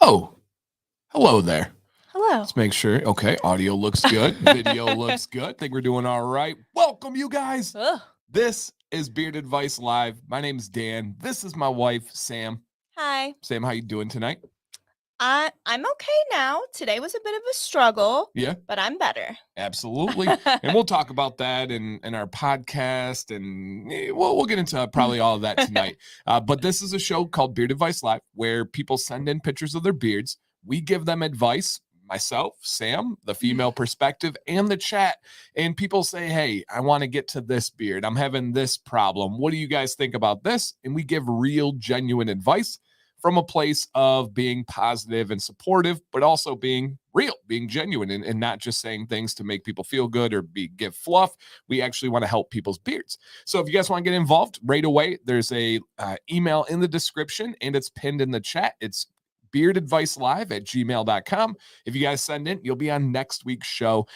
Oh, hello there. Hello. Let's make sure. Okay, audio looks good. Video looks good. Think we're doing all right. Welcome, you guys. Ugh. This is Beard Advice Live. My name's Dan. This is my wife, Sam. Hi. Sam, how you doing tonight? I'm okay now. Today was a bit of a struggle. Yeah, but I'm better. absolutely. And we'll talk about that in our podcast, and we'll get into probably all of that tonight. But this is a show called Beard Advice Live, where people send in pictures of their beards. We give them advice. Myself, Sam, the female perspective, and the chat. And people say, hey, I want to get to this beard. I'm having this problem. What do you guys think about this? And we give real, genuine advice from a place of being positive and supportive, but also being real, being genuine, and not just saying things to make people feel good or give fluff. We actually want to help people's beards. So if you guys want to get involved right away, there's a email in the description, and it's pinned in the chat. It's beardadvicelive@gmail.com. If you guys send in, you'll be on next week's show.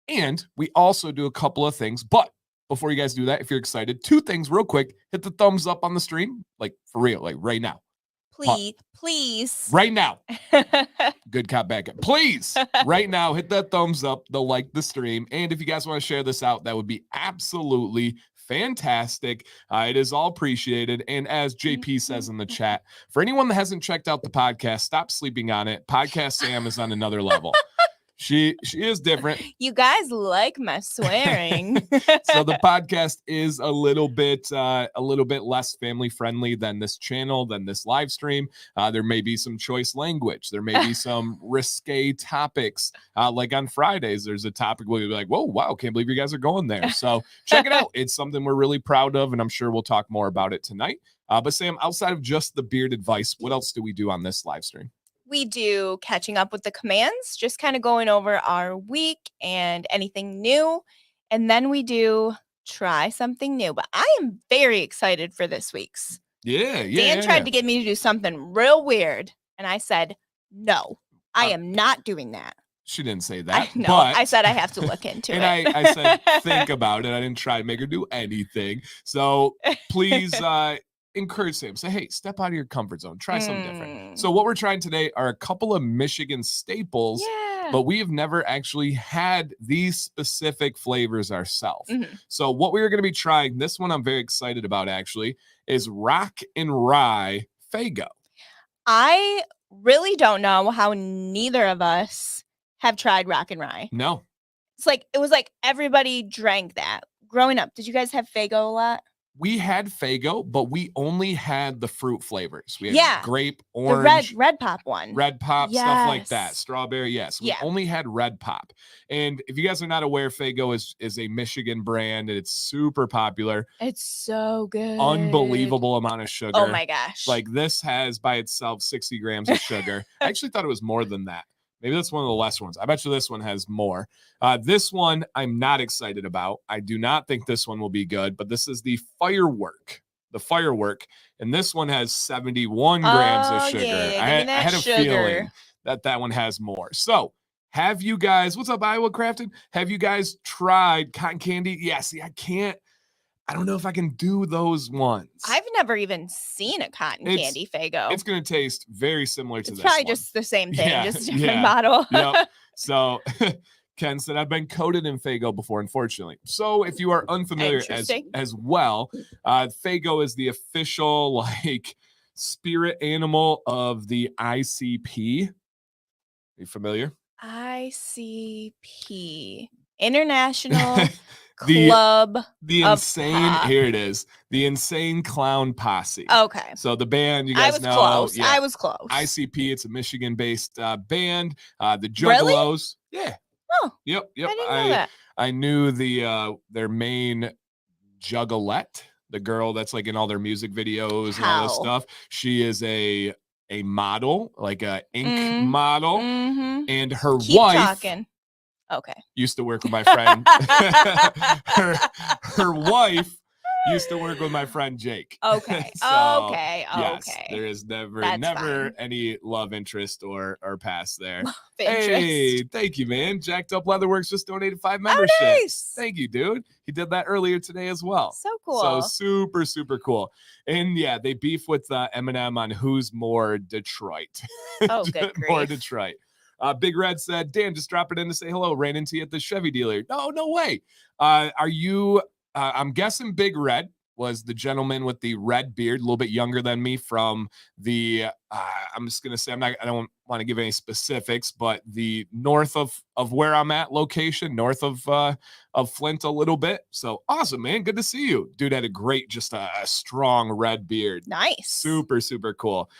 And we also do a couple of things. But before you guys do that, if you're excited, 2 things real quick. Hit the thumbs up on the stream, like for real, like right now. Please. Right now. Good cop, bad cop. Please, right now, hit that thumbs up. They'll like the stream. And if you guys want to share this out, that would be absolutely fantastic. It is all appreciated. And as JP says in the chat, for anyone that hasn't checked out the podcast, stop sleeping on it. Podcast Sam is on another level. She is different. You guys like my swearing. So the podcast is a little bit less family friendly than this channel, than this live stream. There may be some choice language. There may be some risque topics. Like on Fridays, there's a topic where you'll be like, whoa, wow, can't believe you guys are going there. So check it out. It's something we're really proud of, and I'm sure we'll talk more about it tonight. But Sam, outside of just the beard advice, what else do we do on this live stream? We do catching up with the commands, just kind of going over our week and anything new. And then we do try something new. But I am very excited for this week's. Yeah. Dan tried to get me to do something real weird. And I said, no, I am not doing that. She didn't say that. No, but I said I have to look into it. And I said, think about it. I didn't try to make her do anything. So please encourage Sam. Say, hey, step out of your comfort zone. Try something different. So what we're trying today are a couple of Michigan staples, but we have never actually had these specific flavors ourselves. So what we're going to be trying, this one I'm very excited about actually, is Rock and Rye Faygo. I really don't know how neither of us have tried Rock and Rye. No. It was like everybody drank that. Growing up, did you guys have Faygo a lot? We had Faygo, but we only had the fruit flavors. We had grape, orange, the red pop one. Red pop, stuff like that. Strawberry, yes. We only had red pop. And if you guys are not aware, Faygo is a Michigan brand, and it's super popular. It's so good. Unbelievable amount of sugar. Oh my gosh. Like this has by itself 60 grams of sugar. I actually thought it was more than that. Maybe that's one of the less ones. I bet you this one has more. This one I'm not excited about. I do not think this one will be good, but this is the Firework. And this one has 71 grams of sugar. Yeah, I had a feeling that one has more. So have you guys, what's up, Iowa Crafted? Have you guys tried cotton candy? Yeah, see, I don't know if I can do those ones. I've never even seen a cotton candy Faygo. It's going to taste very similar to this. It's probably one. Just the same thing, just a different bottle. Yep. So Ken said, I've been coated in Faygo before, unfortunately. So if you are unfamiliar as well, Faygo is the official spirit animal of the ICP. Are you familiar? ICP. International Club the insane Pop. Here it is, the Insane Clown Posse. Okay, so the band, you guys know, close. I was close. ICP, it's a Michigan based band. The Juggalos. Really? Yeah. Oh, yep I didn't know that. I knew their main Juggalette, the girl that's like in all their music videos and all this stuff. She is a model, like a ink model, and her wife used to work with my friend. her wife Used to work with my friend Jake. Okay. So, Okay. yes, Okay. there is never That's fine. any love interest or past there. Love Hey, interest. thank you, man. Jacked Up Leatherworks just donated 5 Oh, memberships. nice. Thank you, dude. He did that earlier today as well. So So cool. super, super cool. And yeah, they beef with Eminem on who's more Detroit. Oh, good More grief. Detroit. Big Red said, Dan, just drop it in to say hello. Ran into you at the Chevy dealer. No way. Are you, I'm guessing Big Red was the gentleman with the red beard, a little bit younger than me from the, I'm just going to say, I don't want to give any specifics, but the north of where I'm at location, north of Flint a little bit. So awesome, man. Good to see you. Dude had a great, just a strong red beard. Nice. Super, super cool.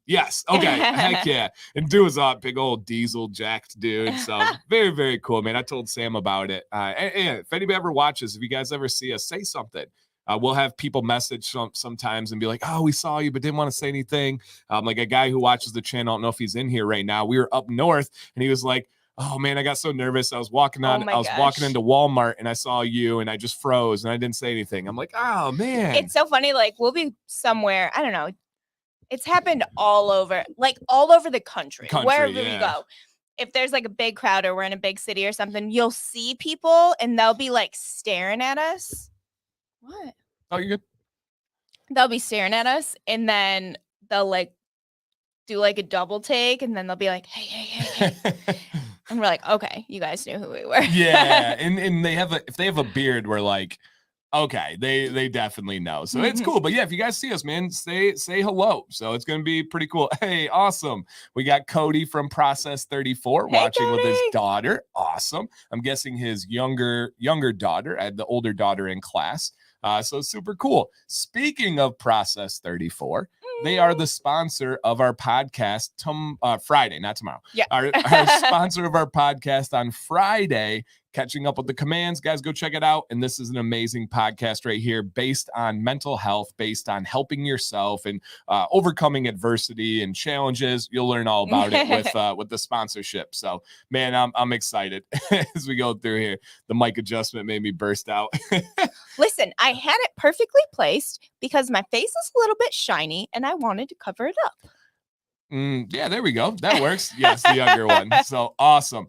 Yes. Okay. Heck yeah. And dude was a big old diesel jacked dude. So very, very cool, man. I told Sam about it. And if anybody ever watches, if you guys ever see us, say something. We'll have people message sometimes and be like, oh, we saw you, but didn't want to say anything. Like a guy who watches the channel, I don't know if he's in here right now. We were up north and he was like, oh man, I got so nervous. I was walking into Walmart and I saw you and I just froze and I didn't say anything. I'm like, oh man. It's so funny. Like we'll be somewhere, I don't know. It's happened all over the country wherever we go. If there's like a big crowd or we're in a big city or something, you'll see people and they'll be like staring at us. What? Oh, you're good. They'll be staring at us and then they'll like do like a double take and then they'll be like, hey. And we're like, okay, you guys knew who we were. Yeah. And if they have a beard, we're like, okay, they definitely know. So it's cool. But yeah, if you guys see us, man, say hello. So it's gonna be pretty cool. Hey, awesome. We got Cody from Process 34 watching with his daughter. Awesome. I'm guessing his younger daughter. I had the older daughter in class. So super cool. Speaking of Process 34, they are the sponsor of our podcast Friday, not tomorrow. Yeah. Our sponsor of our podcast on Friday, Catching Up with the Commands. Guys, go check it out. And this is an amazing podcast right here based on mental health, based on helping yourself and overcoming adversity and challenges. You'll learn all about it with the sponsorship. So, man, I'm excited as we go through here. The mic adjustment made me burst out. Listen, I had it perfectly placed because my face is a little bit shiny and I wanted to cover it up. Yeah, there we go. That works. Yes, the younger one. So awesome.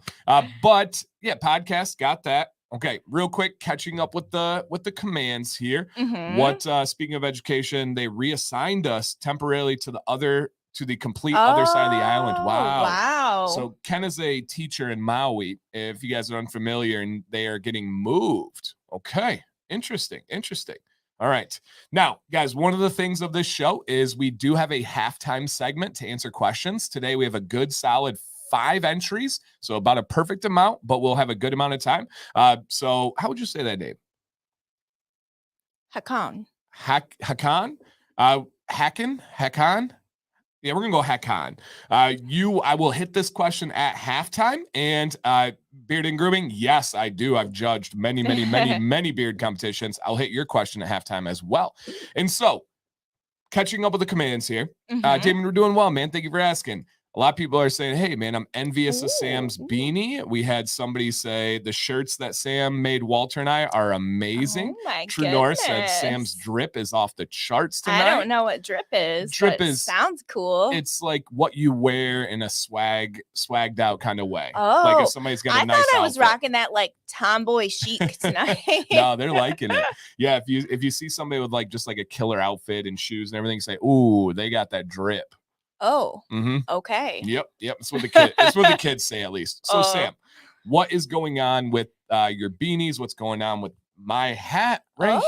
But yeah, podcast, got that. Okay, real quick, catching up with the commands here. What speaking of education, they reassigned us temporarily to the complete other side of the island. Wow. So Ken is a teacher in Maui, if you guys are unfamiliar, and they are getting moved. Okay. Interesting. All right. Now, guys, one of the things of this show is we do have a halftime segment to answer questions. Today, we have a good solid 5 entries. So about a perfect amount, but we'll have a good amount of time. So how would you say that name? Hakan. Hakan? Hakan? Yeah, we're gonna go Hakan. I will hit this question at halftime. And beard and grooming, yes, I do. I've judged many beard competitions. I'll hit your question at halftime as well. And so, catching up with the commands here. Damon, we're doing well, man. Thank you for asking. A lot of people are saying, hey, man, I'm envious of Sam's beanie. We had somebody say the shirts that Sam made Walter and I are amazing. Oh my True North said Sam's drip is off the charts tonight. I don't know what drip is. Sounds cool. It's like what you wear in a swagged out kind of way. Oh, like if somebody's got a nice outfit. I thought I was rocking that like tomboy chic tonight. No, they're liking it. Yeah, if you see somebody with like just like a killer outfit and shoes and everything, you say, ooh, they got that drip. Oh, okay. Yep. It's what the kids say, at least. So Sam, what is going on with your beanies? What's going on with my hat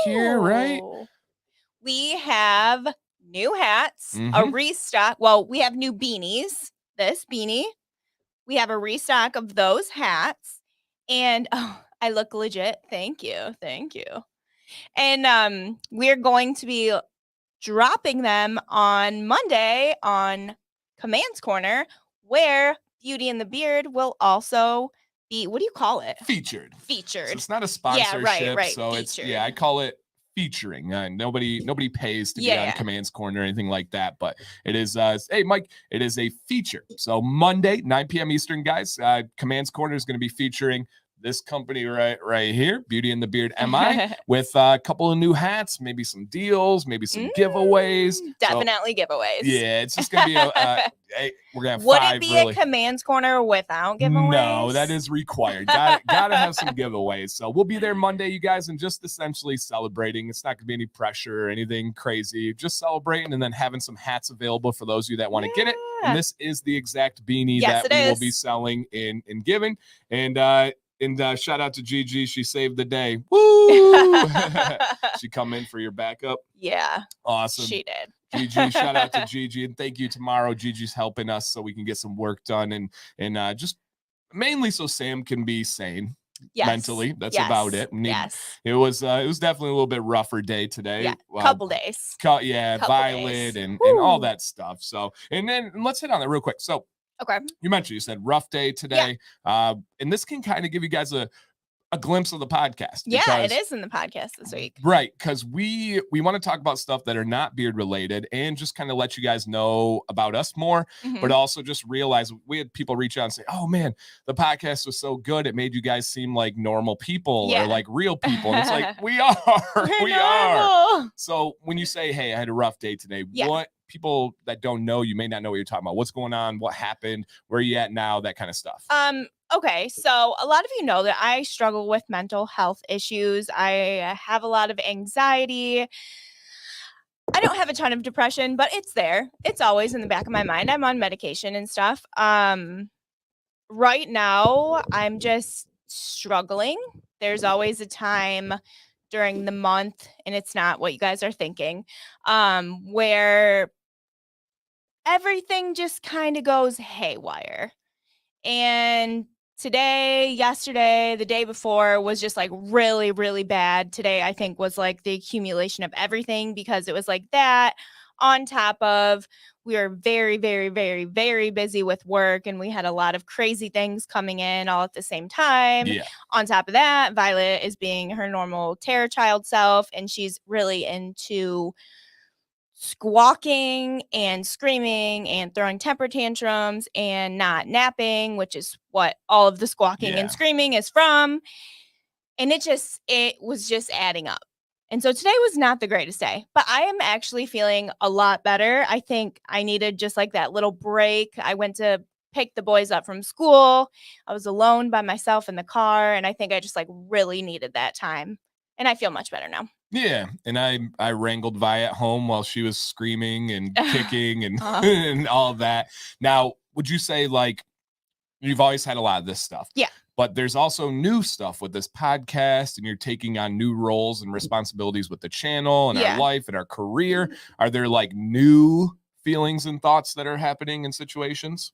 here, right? We have new hats, a restock. Well, we have new beanies. This beanie. We have a restock of those hats. And I look legit. Thank you. And we're going to be dropping them on Monday on Commands Corner, where Beauty and the Beard will also be, what do you call it? Featured. So it's not a sponsorship. Yeah, right. So featured. I call it featuring. Nobody pays to be on Commands Corner or anything like that, but it is, hey, Mike, it is a feature. So Monday, 9 p.m. Eastern, guys, Commands Corner is going to be featuring this company right here, Beauty and the Beard MI, with a couple of new hats, maybe some deals, maybe some giveaways. Definitely giveaways. Yeah, it's just gonna be we're gonna have Would 5 it be really. a Commands Corner without giveaways? No, that is required. Gotta have some giveaways. So we'll be there Monday, you guys, and just essentially celebrating. It's not gonna be any pressure or anything crazy. Just celebrating and then having some hats available for those of you that want to get it. And this is the exact beanie that we will be selling in giving. And shout out to Gigi. She saved the day. Woo! She come in for your backup. Yeah. Awesome. She did. Gigi, shout out to Gigi. And thank you tomorrow. Gigi's helping us so we can get some work done and just mainly so Sam can be sane. Yes. Mentally. That's about it. It was definitely a little bit rougher day today. Yeah, couple days. Couple Violet days. and all that stuff. So and then let's hit on that real quick. So okay. You said rough day today. Yeah. And this can kind of give you guys a glimpse of the podcast. Yeah, it is in the podcast this week. Right, because we want to talk about stuff that are not beard related and just kind of let you guys know about us more, but also just realize we had people reach out and say, oh man, the podcast was so good. It made you guys seem like normal people or like real people. And it's like, we are. So when you say, hey, I had a rough day today, what people that don't know, you may not know what you're talking about. What's going on? What happened? Where are you at now? That kind of stuff. Okay, so a lot of you know that I struggle with mental health issues. I have a lot of anxiety. I don't have a ton of depression, but it's there. It's always in the back of my mind. I'm on medication and stuff. Right now, I'm just struggling. There's always a time during the month, and it's not what you guys are thinking, where everything just kind of goes haywire. And today, yesterday, the day before was just like really, really bad. Today, I think, was like the accumulation of everything because it was like that on top of we were very, very, very, very busy with work and we had a lot of crazy things coming in all at the same time. Yeah. On top of that, Violet is being her normal terror child self and she's really into squawking and screaming and throwing temper tantrums and not napping, which is what all of the squawking and screaming is from. And it was just adding up. And so today was not the greatest day, but I am actually feeling a lot better. I think I needed just like that little break. I went to pick the boys up from school. I was alone by myself in the car. And I think I just like really needed that time. And I feel much better now. Yeah, and I wrangled Vi at home while she was screaming and kicking and and all of that. Now, would you say like you've always had a lot of this stuff? Yeah. But there's also new stuff with this podcast and you're taking on new roles and responsibilities with the channel and our life and our career. Are there like new feelings and thoughts that are happening in situations?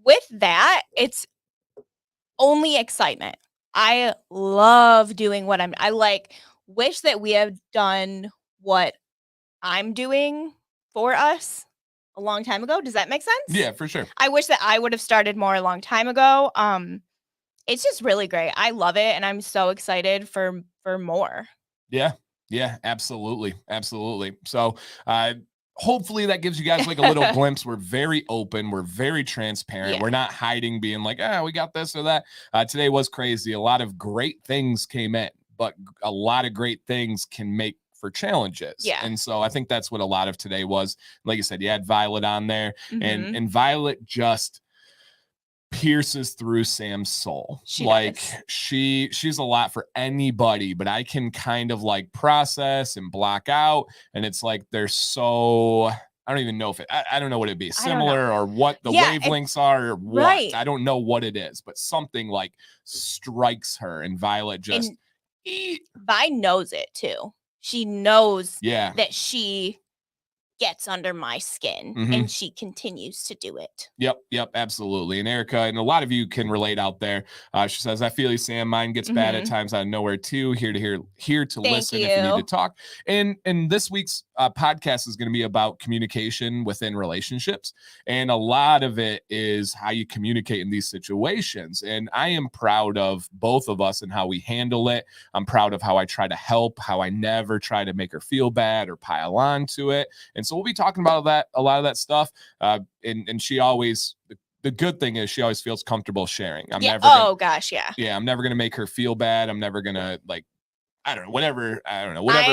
With that, it's only excitement. I love doing what I like wish that we had done what I'm doing for us a long time ago. Does that make sense? Yeah, for sure. I wish that I would have started more a long time ago. It's just really great. I love it. And I'm so excited for more. Yeah, absolutely. So, hopefully that gives you guys like a little glimpse. We're very open. We're very transparent. Yeah. We're not hiding being like, we got this or that. Today was crazy. A lot of great things came in. But a lot of great things can make for challenges. Yeah. And so I think that's what a lot of today was. Like I said, you had Violet on there and Violet just pierces through Sam's soul. She's a lot for anybody, but I can kind of like process and block out. And it's like, they're so, I don't even know if I don't know what it'd be similar or what the wavelengths are or what. Right. I don't know what it is, but something like strikes her and Violet just. Vi knows it too. She knows that she gets under my skin and she continues to do it. Yep, absolutely. And Erica, and a lot of you can relate out there. She says, I feel you, Sam. Mine gets bad at times out of nowhere too. Here to listen if you need to talk. And this week's podcast is going to be about communication within relationships. And a lot of it is how you communicate in these situations. And I am proud of both of us and how we handle it. I'm proud of how I try to help, how I never try to make her feel bad or pile on to it. And so we'll be talking about a lot of that stuff. And she always, the good thing is she always feels comfortable sharing. I'm Yeah. never gonna, Oh gosh, yeah. I'm never gonna make her feel bad. I'm never gonna like, whatever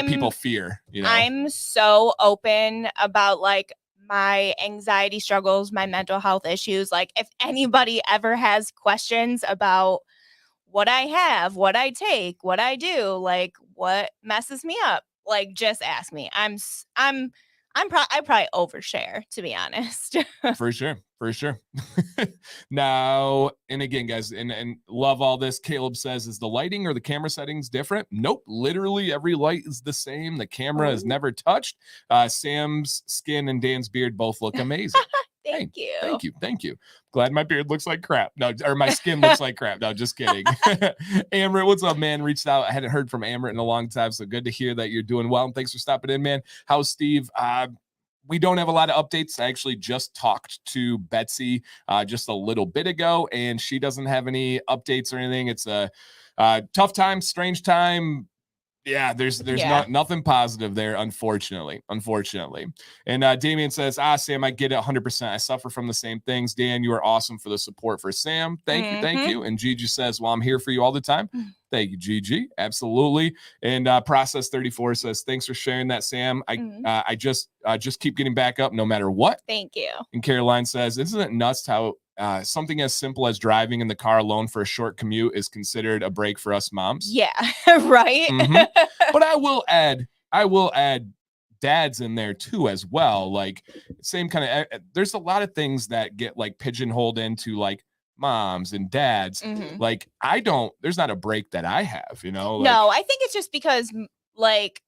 people fear, I'm so open about like my anxiety struggles, my mental health issues. Like if anybody ever has questions about what I have, what I take, what I do, like what messes me up, like just ask me. I probably overshare, to be honest. For sure. Now, and again, guys, and love all this. Caleb says, is the lighting or the camera settings different? Nope. Literally every light is the same. The camera is never touched. Sam's skin and Dan's beard both look amazing. Thank you. Thank you. Glad my beard looks like crap. No, or my skin looks like crap. No, just kidding. Amrit, what's up, man? Reached out. I hadn't heard from Amrit in a long time, so good to hear that you're doing well. And thanks for stopping in, man. How's Steve? We don't have a lot of updates. I actually just talked to Betsy just a little bit ago, and she doesn't have any updates or anything. It's a tough time, strange time. Yeah, there's nothing positive there, unfortunately. And Damien says, Sam, I get it 100%. I suffer from the same things. Dan, you are awesome for the support for Sam. Thank you. And Gigi says, well, I'm here for you all the time. Thank you, Gigi. Absolutely. And Process 34 says, thanks for sharing that, Sam. I just keep getting back up no matter what. Thank you. And Caroline says, isn't it nuts how something as simple as driving in the car alone for a short commute is considered a break for us moms? Yeah, right. But I will add dads in there too as well. Like same kind of, there's a lot of things that get like pigeonholed into like moms and dads. Like there's not a break that I have, like, no, I think it's just because like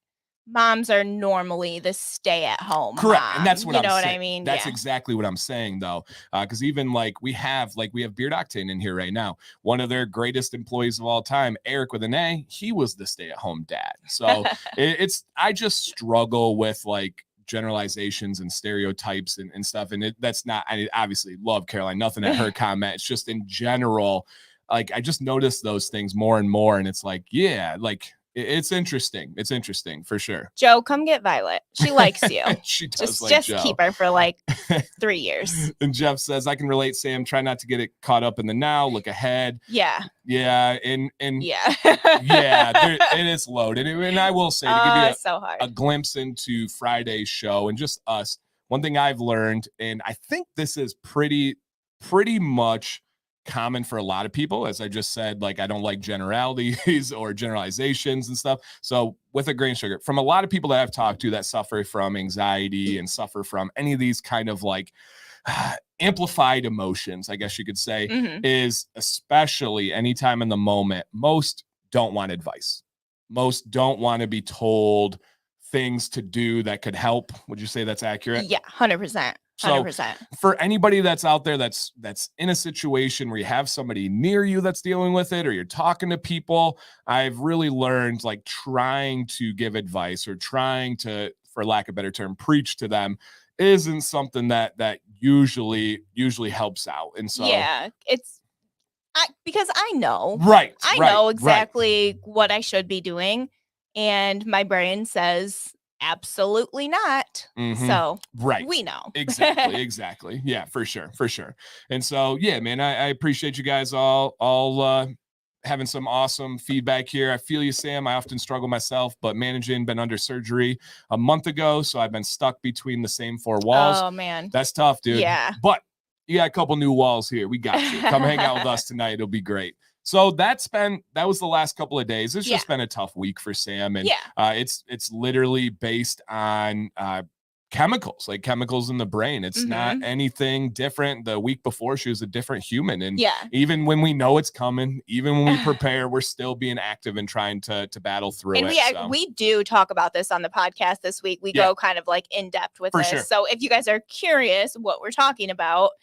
moms are normally the stay at home. Correct. Mom. And that's what you I'm know saying. what I mean? That's exactly what I'm saying though. Because even like we have Beard Octane in here right now. One of their greatest employees of all time, Eric with an A, he was the stay-at-home dad. So I just struggle with like generalizations and stereotypes and stuff. And that's not, I obviously love Caroline, nothing at her comment. It's just in general, like I just notice those things more and more. And it's like, yeah, like it's interesting. It's interesting for sure. Joe, come get Violet. She likes you. She does just Joe. Keep her for like 3 years. And Jeff says, I can relate, Sam. Try not to get it caught up in the now. Look ahead. Yeah. And yeah. it is loaded. And I will say, to give you a glimpse into Friday's show and just us, one thing I've learned, and I think this is pretty much common for a lot of people, as I just said, like I don't like generalities or generalizations and stuff. So with a grain of sugar, from a lot of people that I've talked to that suffer from anxiety and suffer from any of these kind of like amplified emotions, I guess you could say, is especially anytime in the moment, most don't want advice. Most don't want to be told things to do that could help. Would you say that's accurate? Yeah, 100%. 100%. So for anybody that's out there that's in a situation where you have somebody near you that's dealing with it, or you're talking to people, I've really learned like trying to give advice or trying to, for lack of a better term, preach to them isn't something that usually helps out. And so yeah, because I know. I know exactly what I should be doing, and my brain says absolutely not. So we know. Exactly. Yeah, for sure. And so, yeah, man, I appreciate you guys all having some awesome feedback here. I feel you, Sam. I often struggle myself, but been under surgery a month ago. So I've been stuck between the same four walls. Oh man. That's tough, dude. Yeah. But you got a couple new walls here. We got you. Come hang out with us tonight. It'll be great. So that was the last couple of days. It's just been a tough week for Sam. And it's literally based on chemicals in the brain. It's not anything different. The week before, she was a different human. And even when we know it's coming, even when we prepare, we're still being active and trying to battle through it. And we do talk about this on the podcast this week. We go kind of like in depth with this. Sure. So if you guys are curious what we're talking about,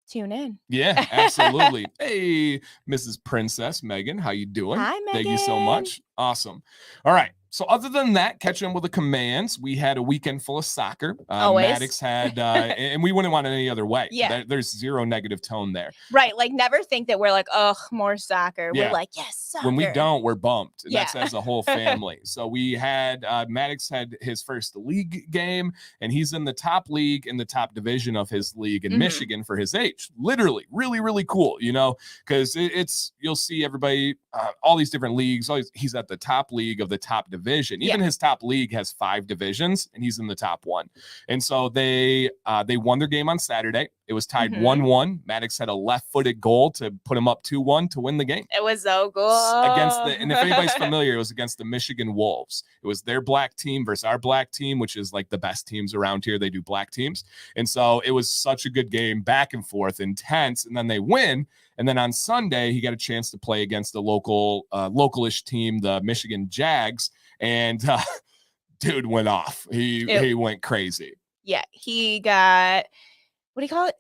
tune in. Yeah, absolutely. Hey, Mrs. Princess Megan, how you doing? Hi, Megan. Thank you so much. Awesome. All right. So other than that, catching up with the commands, we had a weekend full of soccer. Always. Maddox had, and we wouldn't want it any other way. Yeah. There's zero negative tone there. Right. Like never think that we're like, oh, more soccer. Yeah. We're like, yes, soccer. When we don't, we're bumped. And Yeah. that's as a whole family. So we had, Maddox had his first league game, and he's in the top league in the top division of his league in Michigan for his age. Literally, really, really cool, you know, because it's, you'll see everybody, all these different leagues. He's at the top league of the top division. Even his top league has 5 divisions, and he's in the top one. And so they won their game on Saturday. It was tied 1-1. Maddox had a left-footed goal to put him up 2-1 to win the game. It was so cool. And if anybody's familiar, it was against the Michigan Wolves. It was their black team versus our black team, which is like the best teams around here. They do black teams. And so it was such a good game, back and forth, intense, and then they win. And then on Sunday, he got a chance to play against the localish team, the Michigan Jags, and dude went off. He went crazy. Yeah, he got, what do you call it?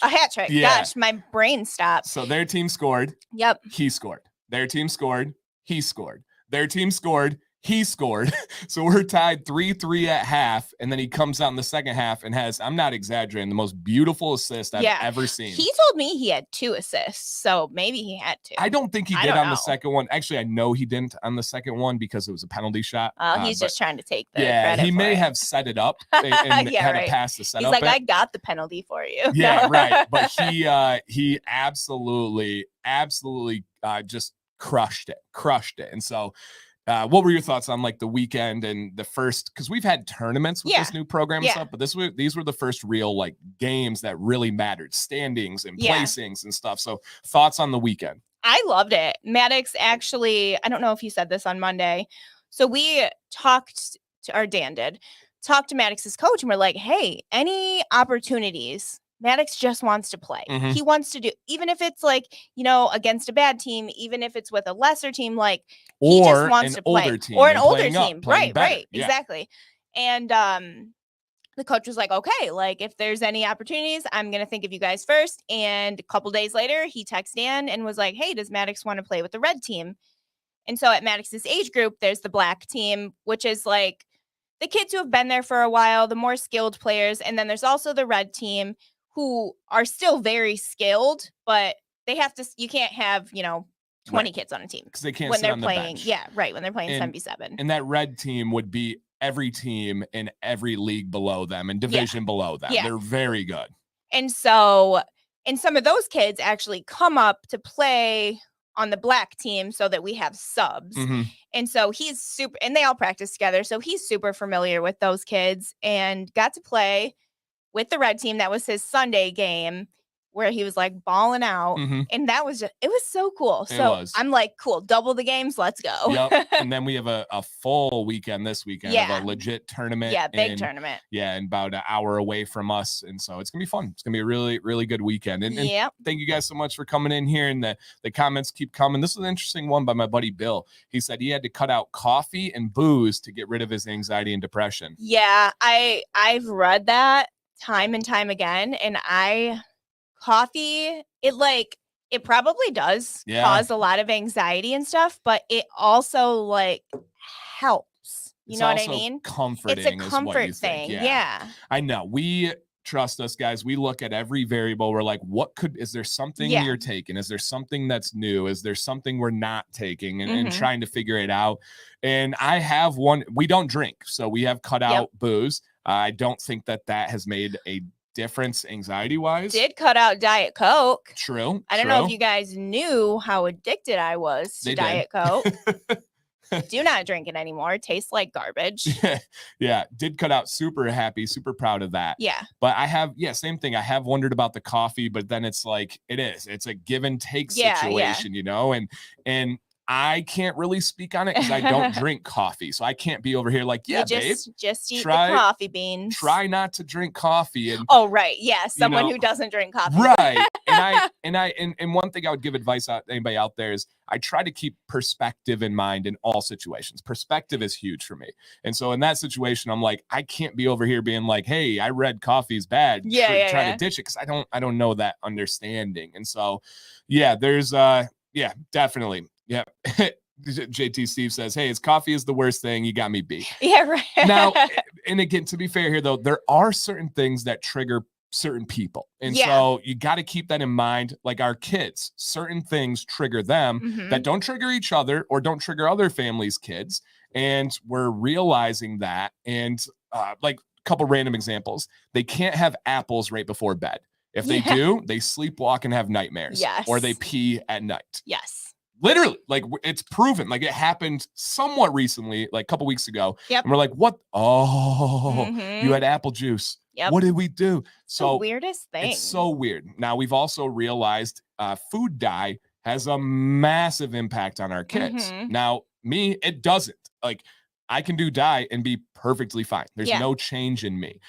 A hat trick. Yeah. Gosh, my brain stopped. So their team scored. Yep. He scored. Their team scored. He scored. Their team scored. He scored. So we're tied 3-3 at half. And then he comes out in the second half and has, I'm not exaggerating, the most beautiful assist I've ever seen. He told me he had 2 assists. So maybe he had 2. I don't think he did on the second one. Actually, I know he didn't on the second one because it was a penalty shot. He's just trying to take the credit he for may it. have set it up and had to pass the setup. He's like, I got the penalty for you. Yeah, right. But he absolutely just crushed it. And so what were your thoughts on like the weekend and the first, because we've had tournaments with this new program and stuff, but these were the first real like games that really mattered, standings and placings and stuff. So thoughts on the weekend? I loved it. Maddox actually, I don't know if he said this on Monday. So we talked to, or Dan did, talked to Maddox's coach and we're like, hey, any opportunities? Maddox just wants to play. He wants to do, even if it's like, you know, against a bad team, even if it's with a lesser team, like he just wants to play. Or an older team. Right, exactly. And the coach was like, okay, like if there's any opportunities, I'm going to think of you guys first. And a couple days later, he texted Dan and was like, hey, does Maddox want to play with the red team? And so at Maddox's age group, there's the black team, which is like the kids who have been there for a while, the more skilled players. And then there's also the red team, who are still very skilled, but they have to, you can't have, 20 kids on a team. Because they can't when sit they're on the playing. bench. Yeah, right. When they're playing 7v7. And that red team would be every team in every league below them and division below them. They're very good. And so, and some of those kids actually come up to play on the black team so that we have subs. And so he's super, and they all practice together. So he's super familiar with those kids and got to play with the red team. That was his Sunday game where he was like balling out. And that was just, it was so cool. So I'm like, cool, double the games. Let's go. Yep. And then we have a full weekend this weekend of a legit tournament. Yeah, big tournament. Yeah, and about an hour away from us. And so it's going to be fun. It's going to be a really, really good weekend. And thank you guys so much for coming in here. And the comments keep coming. This is an interesting one by my buddy Bill. He said he had to cut out coffee and booze to get rid of his anxiety and depression. Yeah, I've read that time and time again. And coffee, it probably does cause a lot of anxiety and stuff, but it also like helps. You know what I mean? Comforting. It's a comfort thing. Yeah. I know. Trust us, guys. We look at every variable. We're like, is there something you're taking? Is there something that's new? Is there something we're not taking and trying to figure it out? And I have one, we don't drink. So we have cut out booze. I don't think that has made a difference anxiety wise. Did cut out Diet Coke. True. I don't know if you guys knew how addicted I was to Diet Coke. Do not drink it anymore. It tastes like garbage. Yeah. Did cut out. Super happy, super proud of that. Yeah. But I have, same thing. I have wondered about the coffee, but then it's like, it's a give and take situation, and I can't really speak on it because I don't drink coffee. So I can't be over here like, babe, just eat the coffee beans. Try not to drink coffee. And right. Yeah. Someone who doesn't drink coffee. Right. And one thing I would give advice out anybody out there is I try to keep perspective in mind in all situations. Perspective is huge for me. And so in that situation, I'm like, I can't be over here being like, hey, I read coffee's bad. Try to ditch it because I don't know that understanding. And so, there's definitely. Yeah. JT Steve says, hey, his coffee is the worst thing. You got me beat. Yeah, right. Now, and again, to be fair here, though, there are certain things that trigger certain people. And so you got to keep that in mind. Like our kids, certain things trigger them that don't trigger each other or don't trigger other families' kids. And we're realizing that. And like a couple random examples, they can't have apples right before bed. If they do, they sleepwalk and have nightmares. Yes. Or they pee at night. Yes. Literally, like it's proven. Like it happened somewhat recently, like a couple weeks ago. Yep. And we're like, what? Oh, you had apple juice. Yep. What did we do? So the weirdest thing. It's so weird. Now we've also realized food dye has a massive impact on our kids. Now, me, it doesn't. Like I can do dye and be perfectly fine. There's no change in me.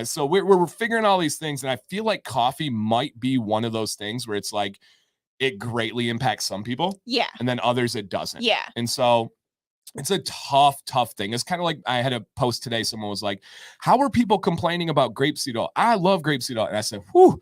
So we're figuring all these things. And I feel like coffee might be one of those things where it's like, it greatly impacts some people. Yeah. And then others it doesn't. Yeah. And so it's a tough thing. It's kind of like I had a post today. Someone was like, how are people complaining about grapeseed oil? I love grapeseed oil. And I said, whew,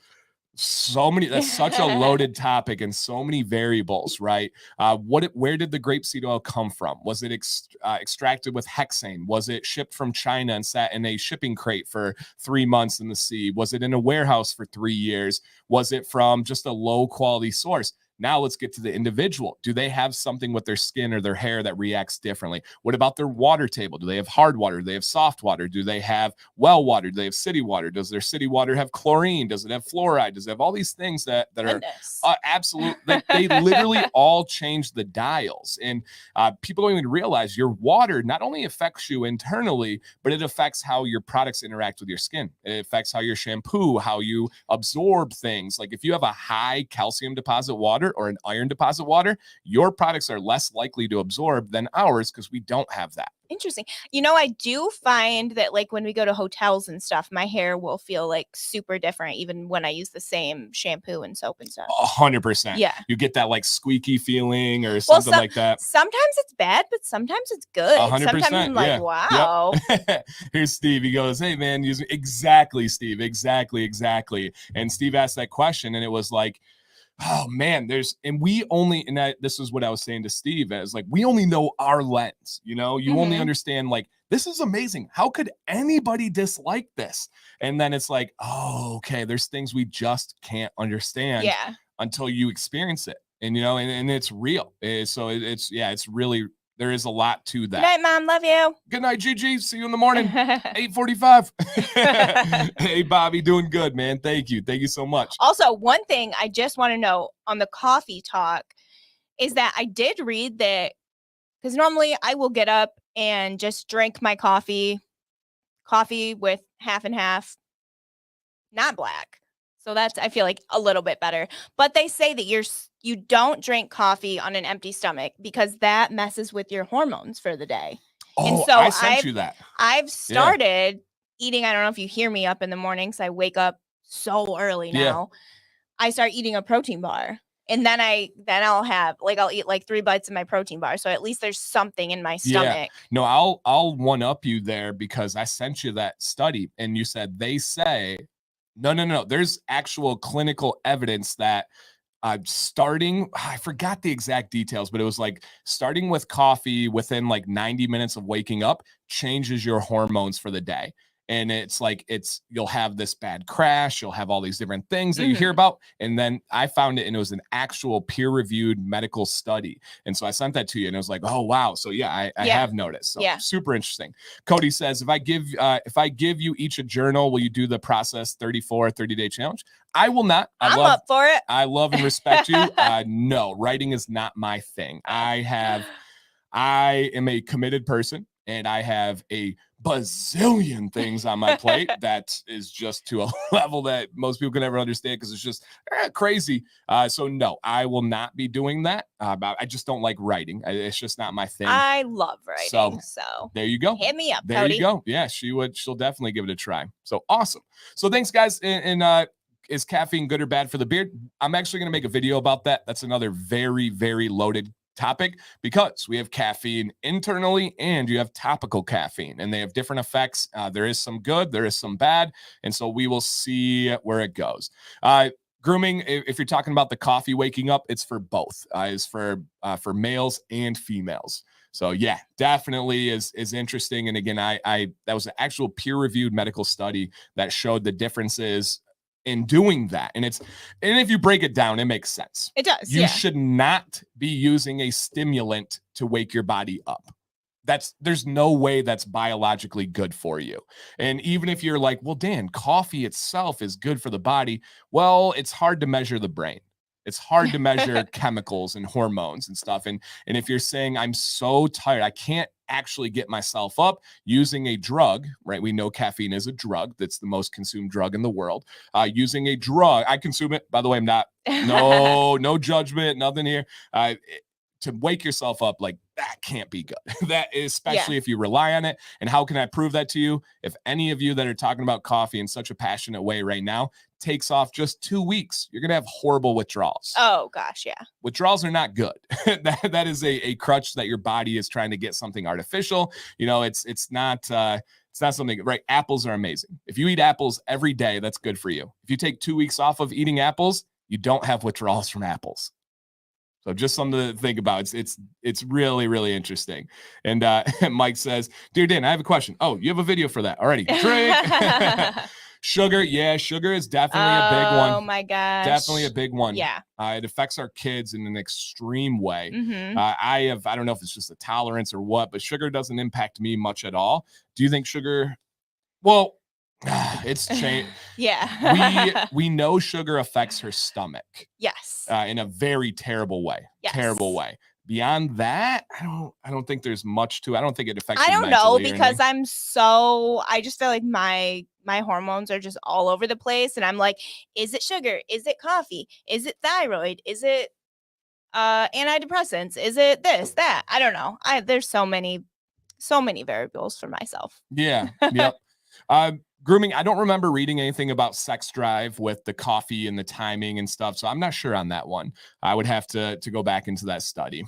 that's such a loaded topic and so many variables, right? Where did the grapeseed oil come from? Was it extracted with hexane? Was it shipped from China and sat in a shipping crate for 3 months in the sea? Was it in a warehouse for 3 years? Was it from just a low quality source? Now let's get to the individual. Do they have something with their skin or their hair that reacts differently? What about their water table? Do they have hard water? Do they have soft water? Do they have well water? Do they have city water? Does their city water have chlorine? Does it have fluoride? Does it have all these things that are absolute? They literally all change the dials. And people don't even realize your water not only affects you internally, but it affects how your products interact with your skin. It affects how your shampoo, how you absorb things. Like if you have a high calcium deposit water, or an iron deposit water, your products are less likely to absorb than ours because we don't have that. Interesting. You know, I do find that like when we go to hotels and stuff, my hair will feel like super different even when I use the same shampoo and soap and stuff. 100%. Yeah. You get that like squeaky feeling or something like that. Sometimes it's bad, but sometimes it's good. 100%. Sometimes I'm like, wow. Yep. Here's Steve. He goes, hey man, exactly, Steve. Exactly. And Steve asked that question and it was like, oh man, this is what I was saying to Steve, as like, we only know our lens, you only understand like, this is amazing. How could anybody dislike this? And then it's like, oh, okay, there's things we just can't understand until you experience it. And, and it's real. It's really, there is a lot to that. Good night, Mom. Love you. Good night, Gigi. See you in the morning. 8:45. Hey, Bobby, doing good, man. Thank you. Thank you so much. Also, one thing I just want to know on the coffee talk is that I did read that, because normally I will get up and just drink my coffee with half and half, not black. So that's, I feel like, a little bit better. But they say that you don't drink coffee on an empty stomach because that messes with your hormones for the day. Oh, and so I sent you that. I've started eating. I don't know if you hear me up in the morning because I wake up so early now. I start eating a protein bar. And then I'll eat like 3 bites of my protein bar. So at least there's something in my stomach. Yeah. No, I'll one up you there because I sent you that study and you said they say no. There's actual clinical evidence that I forgot the exact details, but it was like starting with coffee within like 90 minutes of waking up changes your hormones for the day. And it's like, you'll have this bad crash. You'll have all these different things that you hear about. And then I found it and it was an actual peer reviewed medical study. And so I sent that to you and it was like, oh, wow. So I have noticed. So super interesting. Cody says, if I give you each a journal, will you do the process 30-day challenge? I will not. I'm up for it. I love and respect you. No, writing is not my thing. I am a committed person and I have a bazillion things on my plate that is just to a level that most people can never understand because it's just crazy. So no, I will not be doing that. I just don't like writing. It's just not my thing. I love writing. So there you go. Hit me up, there Cody. You go. Yeah, she'll definitely give it a try. So awesome. So thanks, guys. And is caffeine good or bad for the beard? I'm actually going to make a video about that. That's another very, very loaded topic because we have caffeine internally and you have topical caffeine and they have different effects. There is some good, there is some bad. And so we will see where it goes. grooming, if you're talking about the coffee waking up, it's for both. Is for males and females. So yeah, definitely is interesting. And again, I that was an actual peer-reviewed medical study that showed the differences in doing that. And if you break it down, it makes sense. It does. You should not be using a stimulant to wake your body up. There's no way that's biologically good for you. And even if you're like, well, Dan, coffee itself is good for the body. Well, it's hard to measure the brain. It's hard to measure chemicals and hormones and stuff. And if you're saying, I'm so tired, I can't actually get myself up using a drug, right? We know caffeine is a drug. That's the most consumed drug in the world. Using a drug, I consume it. By the way, I'm not, no judgment, nothing here. To wake yourself up, like that can't be good. That is, especially if you rely on it. And how can I prove that to you? If any of you that are talking about coffee in such a passionate way right now takes off just 2 weeks, you're going to have horrible withdrawals. Oh gosh. Yeah. Withdrawals are not good. that is a crutch that your body is trying to get something artificial. It's not something, right? Apples are amazing. If you eat apples every day, that's good for you. If you take 2 weeks off of eating apples, you don't have withdrawals from apples. So just something to think about. It's really, really interesting. And Mike says, Dear Dan, I have a question. Oh, you have a video for that already. Drink. Sugar. Yeah, sugar is definitely a big one. Oh my gosh. Definitely a big one. Yeah. It affects our kids in an extreme way. Mm-hmm. I don't know if it's just a tolerance or what, but sugar doesn't impact me much at all. Do you think sugar? Well, it's changed. Yeah. we know sugar affects her stomach. Yes. In a very terrible way. Yes. Terrible way. Beyond that, I don't think there's much to it. I don't think it affects I you don't know, mentally because I just feel like my hormones are just all over the place, and I'm like, is it sugar? Is it coffee? Is it thyroid? Is it antidepressants? Is it this, that? I don't know. There's so many variables for myself. Yeah. Yep. Grooming, I don't remember reading anything about sex drive with the coffee and the timing and stuff, so I'm not sure on that one. I would have to go back into that study.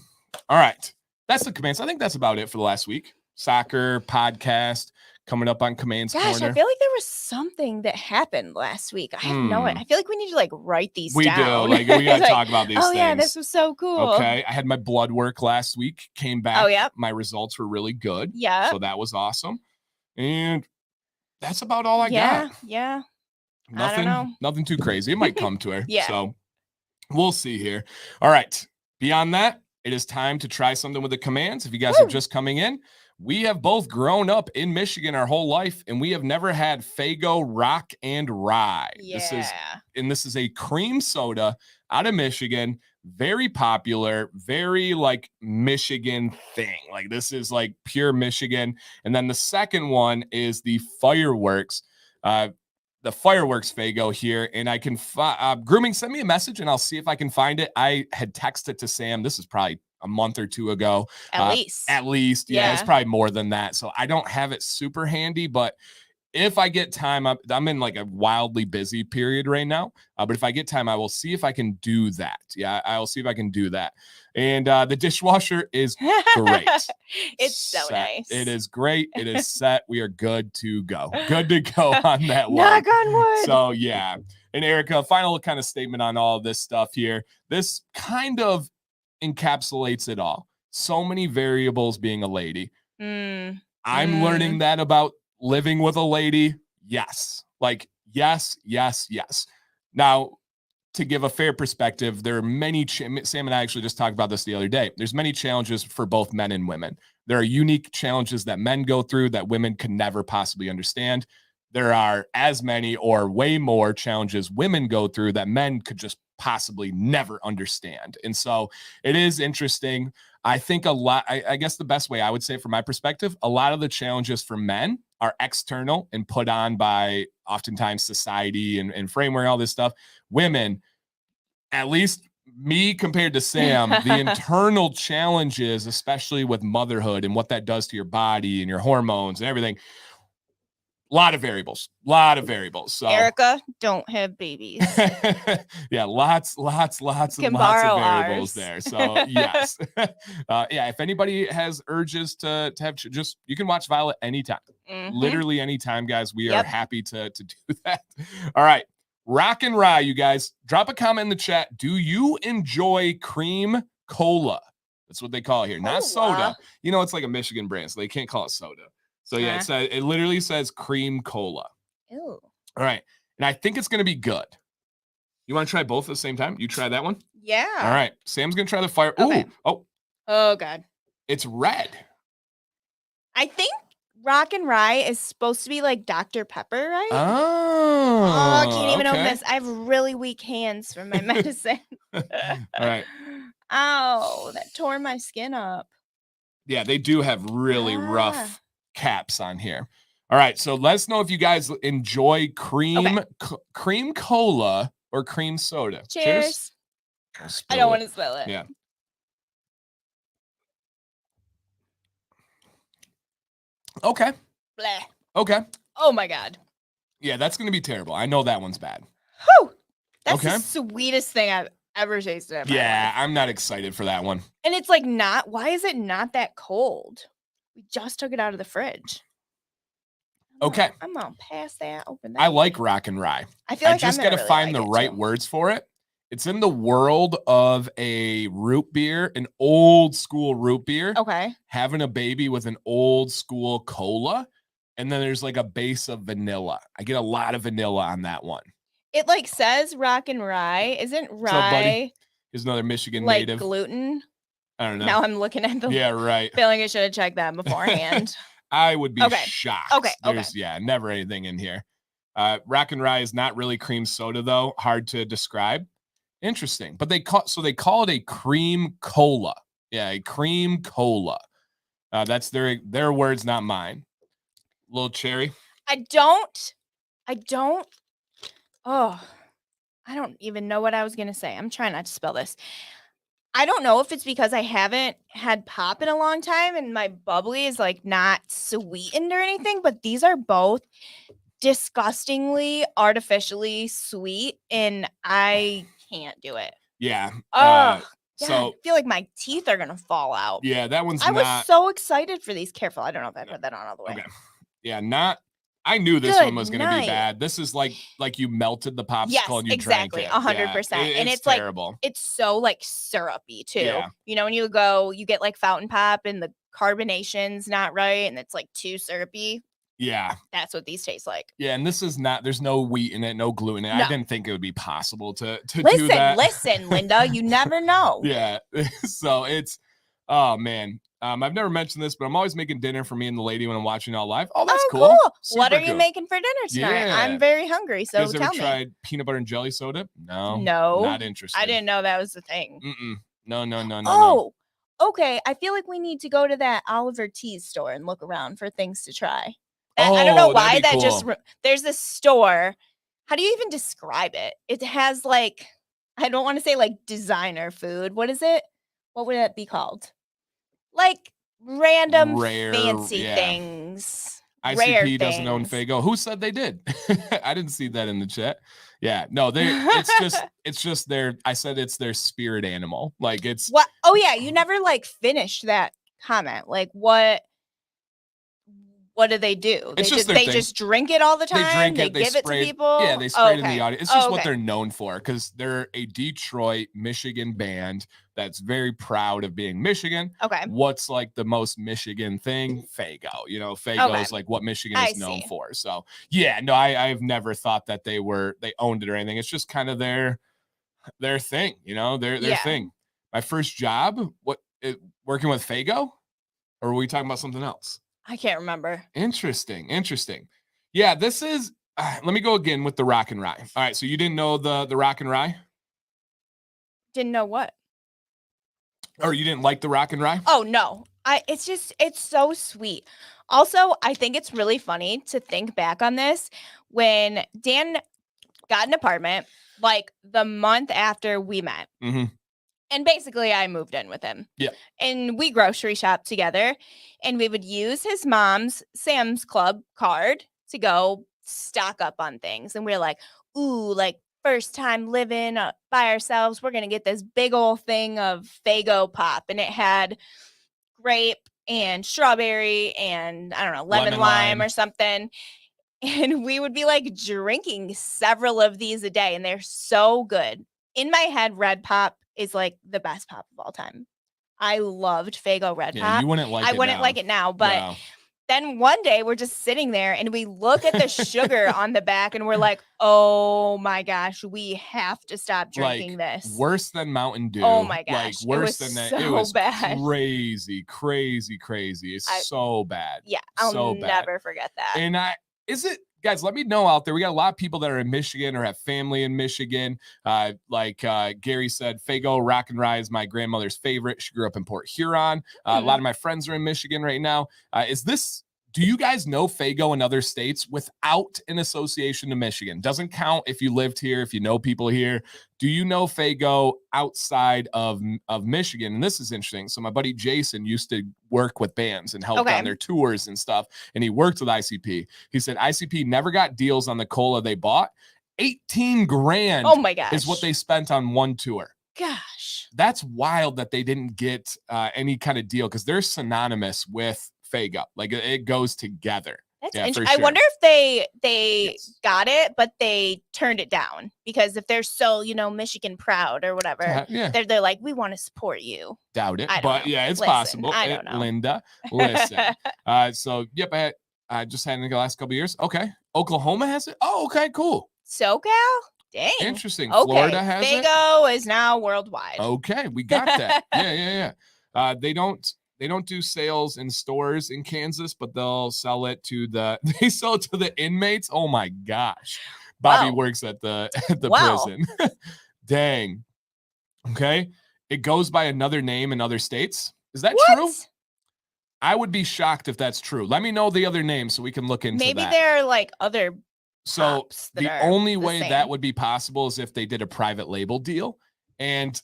All right. That's the commands. I think that's about it for the last week. Soccer, podcast, coming up on Commands Gosh, Corner. I feel like there was something that happened last week. I have no idea. I feel like we need to like write these down. We do. We got to talk about these things. Oh yeah, this was so cool. Okay. I had my blood work last week, came back. Oh yeah. My results were really good. Yeah. So that was awesome. And that's about all I got. Yeah. Nothing too crazy. It might come to her. Yeah. So we'll see here. All right. Beyond that, it is time to try something with the commands. If you guys are just coming in, we have both grown up in Michigan our whole life, and we have never had Faygo Rock and Rye. Yeah. This is a cream soda out of Michigan. Very popular, very like Michigan thing. Like this is like pure Michigan. And then the second one is the Fireworks. The Fireworks Faygo here. And I can Grooming, send me a message and I'll see if I can find it. I had texted to Sam. This is probably a month or two ago. At least. Yeah, it's probably more than that. So I don't have it super handy, but if I get time, I'm in like a wildly busy period right now. But if I get time, I will see if I can do that. Yeah, I'll see if I can do that. And the dishwasher is great. It's so nice. It is great. It is set. We are good to go. Good to go on that one. Knock on wood. So yeah. And Erica, final kind of statement on all of this stuff here. This kind of encapsulates it all. So many variables being a lady. I'm learning that about living with a lady. Yes. Like, yes. Now, to give a fair perspective, there are many, Sam and I actually just talked about this the other day. There's many challenges for both men and women. There are unique challenges that men go through that women could never possibly understand. There are as many or way more challenges women go through that men could just possibly never understand. And so it is interesting. I think a lot, I guess the best way I would say from my perspective, a lot of the challenges for men are external and put on by oftentimes society and framework, all this stuff. Women, at least me compared to Sam, the internal challenges, especially with motherhood and what that does to your body and your hormones and everything, a lot of variables. So Erica, don't have babies. Yeah, lots of variables there. So yes. Yeah, if anybody has urges to have, just, you can watch Violet anytime. Literally anytime, guys. We are happy to do that. All right. Rock and Rye, you guys. Drop a comment in the chat. Do you enjoy cream cola? That's what they call it here. Not soda. You know, it's like a Michigan brand, so they can't call it soda. So yeah, it literally says cream cola. Ew. All right. And I think it's going to be good. You want to try both at the same time? You try that one? Yeah. All right. Sam's going to try the fire. Okay. Ooh. Oh, God. It's red. I think Rock and Rye is supposed to be like Dr. Pepper, right? Oh, I can't even open this. I have really weak hands from my medicine. All right. Ow, that tore my skin up. Yeah, they do have really rough caps on here. All right, so let us know if you guys enjoy cream cola or cream soda. Cheers. I don't want to spill it. Yeah. Okay. Bleh. Okay. Oh my God. Yeah, that's going to be terrible. I know that one's bad. Whew. That's the sweetest thing I've ever tasted. Yeah, I'm not excited for that one. And it's like why is it not that cold? We just took it out of the fridge. Okay. I'm going to pass that, open that. I like Rock and Rye. I feel like I just got to find the right words for it. It's in the world of a root beer, an old school root beer. Okay. Having a baby with an old school cola. And then there's like a base of vanilla. I get a lot of vanilla on that one. It like says Rock and Rye. Isn't rye? What's up, buddy? Here's another Michigan like native. Gluten? I don't know. Now I'm looking at the. Yeah, right. Feeling I should have checked that beforehand. I would be shocked. Okay. There's never anything in here. Rock and Rye is not really cream soda though. Hard to describe. Interesting. But they call it a cream cola. Yeah, a cream cola. That's their words, not mine. Little cherry. I don't even know what I was gonna say. I'm trying not to spell this. I don't know if it's because I haven't had pop in a long time and my bubbly is like not sweetened or anything, but these are both disgustingly artificially sweet and I can't do it. Yeah. So I feel like my teeth are gonna fall out. Yeah, that one's I was so excited for these. Careful, I don't know if I put that on all the way. Okay. Yeah, I knew this one was gonna be bad. This is like you melted the popsicle and you drank it. 100%. And it's terrible. Like it's so like syrupy too. Yeah. You know, when you get like fountain pop and the carbonation's not right and it's like too syrupy. Yeah. That's what these taste like. Yeah, and this is not, there's no wheat in it, no gluten in it. No. I didn't think it would be possible to do that. Listen, Linda, you never know. Yeah. So it's, oh man. I've never mentioned this, but I'm always making dinner for me and the lady when I'm watching all live. Oh, that's cool. What are you making for dinner tonight? Yeah. I'm very hungry, so tell me. You guys ever tried peanut butter and jelly soda? No. Not interested. I didn't know that was the thing. No. Oh, okay. I feel like we need to go to that Oliver Teas store and look around for things to try. I don't know why that cool. There's this store. How do you even describe it? It has like, I don't want to say like designer food. What is it? What would that be called? Like random fancy things. ICP doesn't own Faygo. Who said they did? I didn't see that in the chat. Yeah, no, it's just their, I said it's their spirit animal. Like it's what? Oh yeah, you never like finished that comment. Like what do they do? They just drink it all the time. They give it to people. Yeah, they spray it in the audience. It's just what they're known for because they're a Detroit, Michigan band that's very proud of being Michigan. Okay. What's like the most Michigan thing? Faygo. You know, Faygo is like what Michigan is known for. So yeah, no, I've never thought that they owned it or anything. It's just kind of their thing. You know, their thing. My first job, working with Faygo, or were we talking about something else? I can't remember. Interesting. Yeah, this is, let me go again with the Rock and Rye. All right, so you didn't know the Rock and Rye? Didn't know what? Or you didn't like the Rock and Rye? Oh, no. It's so sweet. Also, I think it's really funny to think back on this when Dan got an apartment like the month after we met. Mm-hmm. And basically, I moved in with him. Yeah. And we grocery shopped together. And we would use his mom's Sam's Club card to go stock up on things. And we we're like, ooh, like first time living by ourselves. We're going to get this big old thing of Faygo pop. And it had grape and strawberry and, I don't know, lemon lime or something. and we would be like drinking several of these a day, and they're so good. In my head, Red Pop is like the best pop of all time. I loved Faygo Red Yeah, Pop. you wouldn't like I it wouldn't now. like it now, but No. then one day we're just sitting there and we look at the sugar on the back and we're like, oh my gosh, we have to stop drinking Like, this. worse than Mountain Dew. Oh my Like, gosh, it worse was than that. so It was bad. crazy. It's so bad. Yeah, I'll So bad. never forget that. And guys, let me know out there. We got a lot of people that are in Michigan or have family in Michigan. Gary said, Faygo Rock and Rye is my grandmother's favorite. She grew up in Port Huron. A lot of my friends are in Michigan right now. Do you guys know Faygo in other states without an association to Michigan? Doesn't count if you lived here, if you know people here. Do you know Faygo outside of Michigan? And this is interesting. So my buddy Jason used to work with bands and helped on their tours and stuff. And he worked with ICP. He said ICP never got deals on the cola they bought. 18 grand oh my gosh. is what they spent on one tour. Gosh. That's wild that they didn't get any kind of deal because they're synonymous with Faygo. Like it goes together. That's Yeah, interesting. for sure. I wonder if they got it, but they turned it down because if they're so, Michigan proud or whatever, they're like, we want to support you. Doubt it, I don't but know. yeah, it's Listen, possible. I don't know. Linda, listen. So yep, I just had it in the last couple of years. Okay, Oklahoma has it. Oh, okay, cool. SoCal. Dang. Interesting. Okay. Florida has it. Faygo is now worldwide. Okay, we got that. Yeah. They don't do sales in stores in Kansas, but they'll sell it to the inmates. Oh my gosh. Bobby works at the prison. Dang. Okay. It goes by another name in other states. Is that true? I would be shocked if that's true. Let me know the other name so we can look into that. Maybe there are like other. So the only way that would be possible is if they did a private label deal, and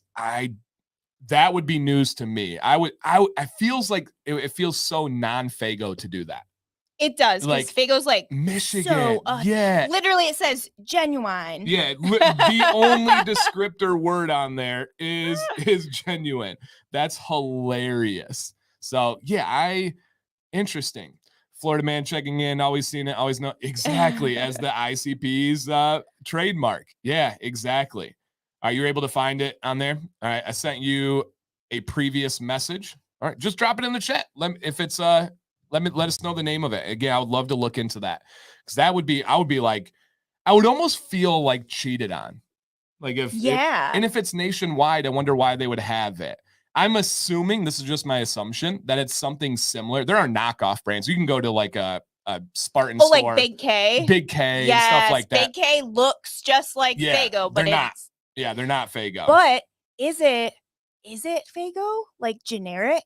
that would be news to me. I feels like it feels so non-Faygo to do that. It does, because Faygo's like Michigan. So, yeah. Literally, it says genuine. Yeah. The only descriptor word on there is genuine. That's hilarious. So yeah, interesting. Florida man checking in, always seen it, always know exactly as the ICP's trademark. Yeah, exactly. Are you able to find it on there? All right, I sent you a previous message. All right, just drop it in the chat. Let us know the name of it. Again, I would love to look into that because I would almost feel like cheated on. Like if it's nationwide, I wonder why they would have it. I'm assuming, this is just my assumption, that it's something similar. There are knockoff brands. You can go to like a Spartan store. Like Big K. And stuff like that. Big K looks just like Faygo, but they're not. Yeah, they're not Faygo. But is it Faygo? Like generic?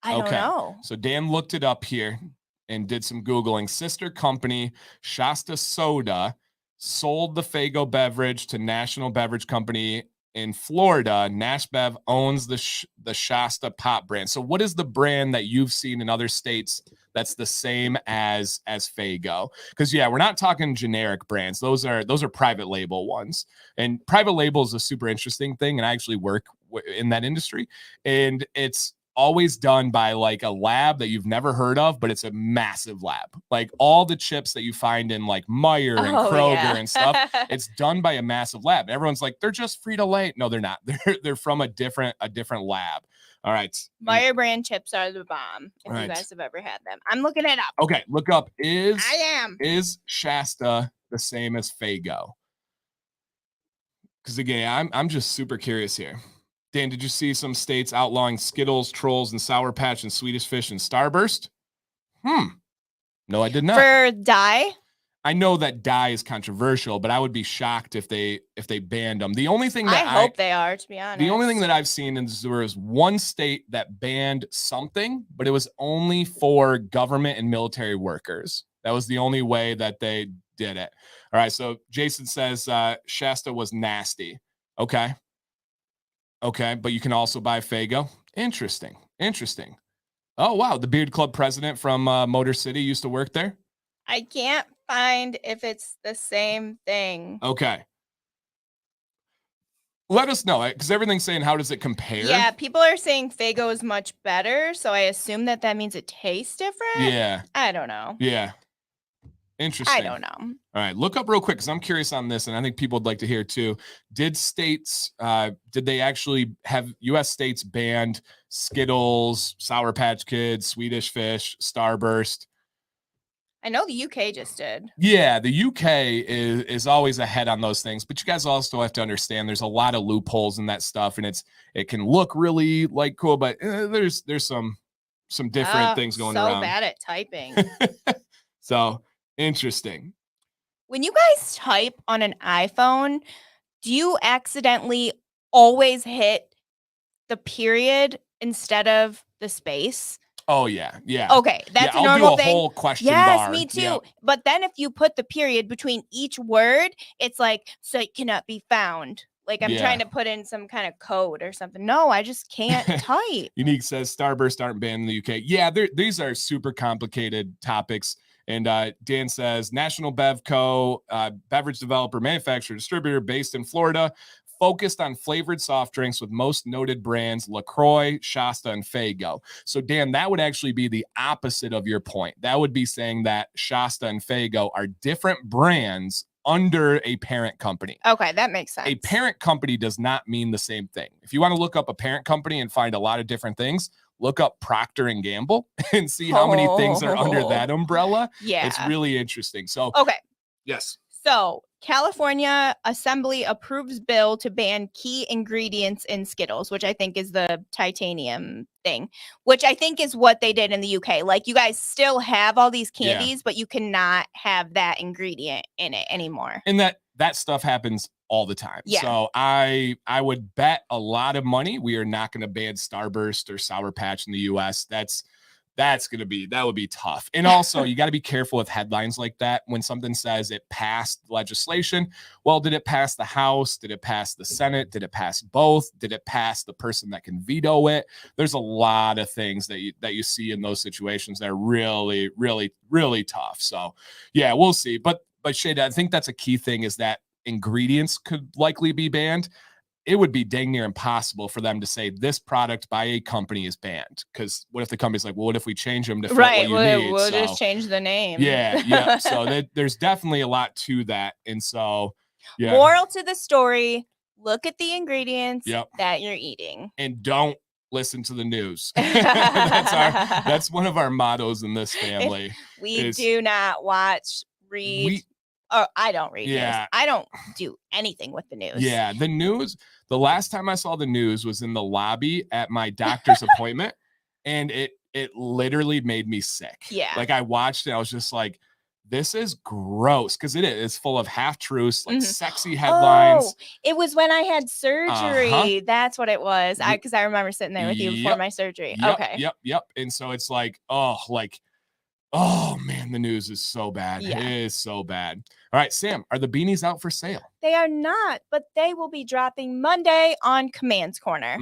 I don't know. So Dan looked it up here and did some Googling. Sister company, Shasta Soda, sold the Faygo beverage to National Beverage Company in Florida. NashBev owns the Shasta pop brand. So what is the brand that you've seen in other states that's the same as Faygo? Because we're not talking generic brands. Those are private label ones. And private label is a super interesting thing. And I actually work in that industry. And it's always done by like a lab that you've never heard of, but it's a massive lab. Like all the chips that you find in like Meijer and Kroger and stuff, it's done by a massive lab. And everyone's like, they're just Frito-Lay. No, they're not. They're from a different lab. All right. Meijer brand chips are the bomb. If you guys have ever had them. I'm looking it up. Okay, look up. Is Shasta the same as Faygo? Because again, I'm just super curious here. Dan, did you see some states outlawing Skittles, Trolls, and Sour Patch and Swedish Fish and Starburst? No, I did not. For dye? I know that dye is controversial, but I would be shocked if they banned them. The only thing that I hope they are, to be honest. The only thing that I've seen is there was one state that banned something, but it was only for government and military workers. That was the only way that they did it. All right, so Jason says Shasta was nasty. Okay, but you can also buy Faygo. Interesting. Oh, wow. The Beard Club president from Motor City used to work there. I can't find if it's the same thing. Okay. Let us know, because everything's saying, how does it compare? Yeah, people are saying Faygo is much better, so I assume that means it tastes different. Yeah. I don't know. Yeah. Interesting. I don't know. All right, look up real quick because I'm curious on this, and I think people would like to hear too. Did they actually have U.S. states banned Skittles, Sour Patch Kids, Swedish Fish, Starburst? I know the UK just did. Yeah, the UK is always ahead on those things, but you guys also have to understand there's a lot of loopholes in that stuff, and it can look really like cool, but there's some different things going around. So bad at typing. So interesting. When you guys type on an iPhone, do you accidentally always hit the period instead of the space? Oh yeah. Okay, that's a I'll normal do a thing. whole question Yes, bar. me too. Yep. But then if you put the period between each word, it's like site cannot be found. Like I'm trying to put in some kind of code or something. No, I just can't type. Unique says Starburst aren't banned in the UK. Yeah, these are super complicated topics. And Dan says National Bevco, beverage developer, manufacturer, distributor based in Florida, focused on flavored soft drinks with most noted brands LaCroix, Shasta, and Faygo. So, Dan, that would actually be the opposite of your point. That would be saying that Shasta and Faygo are different brands under a parent company. Okay, that makes sense. A parent company does not mean the same thing. If you want to look up a parent company and find a lot of different things, look up Procter and Gamble and see how many things are under that umbrella. Yeah. It's really interesting. So, okay. Yes. So, California Assembly approves bill to ban key ingredients in Skittles, which I think is the titanium thing, which I think is what they did in the UK. Like, you guys still have all these candies, but you cannot have that ingredient in it anymore. And that stuff happens all the time. Yeah. So I would bet a lot of money we are not going to ban Starburst or Sour Patch in the US. That would be tough. And also, you got to be careful with headlines like that. When something says it passed legislation, well, did it pass the House? Did it pass the Senate? Did it pass both? Did it pass the person that can veto it? There's a lot of things that you see in those situations that are really, really, really tough. So, yeah, we'll see. But Shada, I think that's a key thing is that ingredients could likely be banned. It would be dang near impossible for them to say this product by a company is banned. Because what if the company's like, well, what if we change them to fit what you need? We'll just change the name. Yeah. So there's definitely a lot to that. And so, yeah. Moral to the story, look at the ingredients that you're eating. And don't listen to the news. That's one of our mottos in this family. We do not watch, read. I don't read news. I don't do anything with the news. Yeah, the news. The last time I saw the news was in the lobby at my doctor's appointment, and it literally made me sick. Yeah. Like I watched it, I was just like, this is gross because it's full of half truths, like sexy headlines. Oh, it was when I had surgery. That's what it was. Because I remember sitting there with you before my surgery. Okay. Yep. And so it's like, oh man, the news is so bad. Yeah. It is so bad. All right, Sam, are the beanies out for sale? They are not, but they will be dropping Monday on Command's Corner.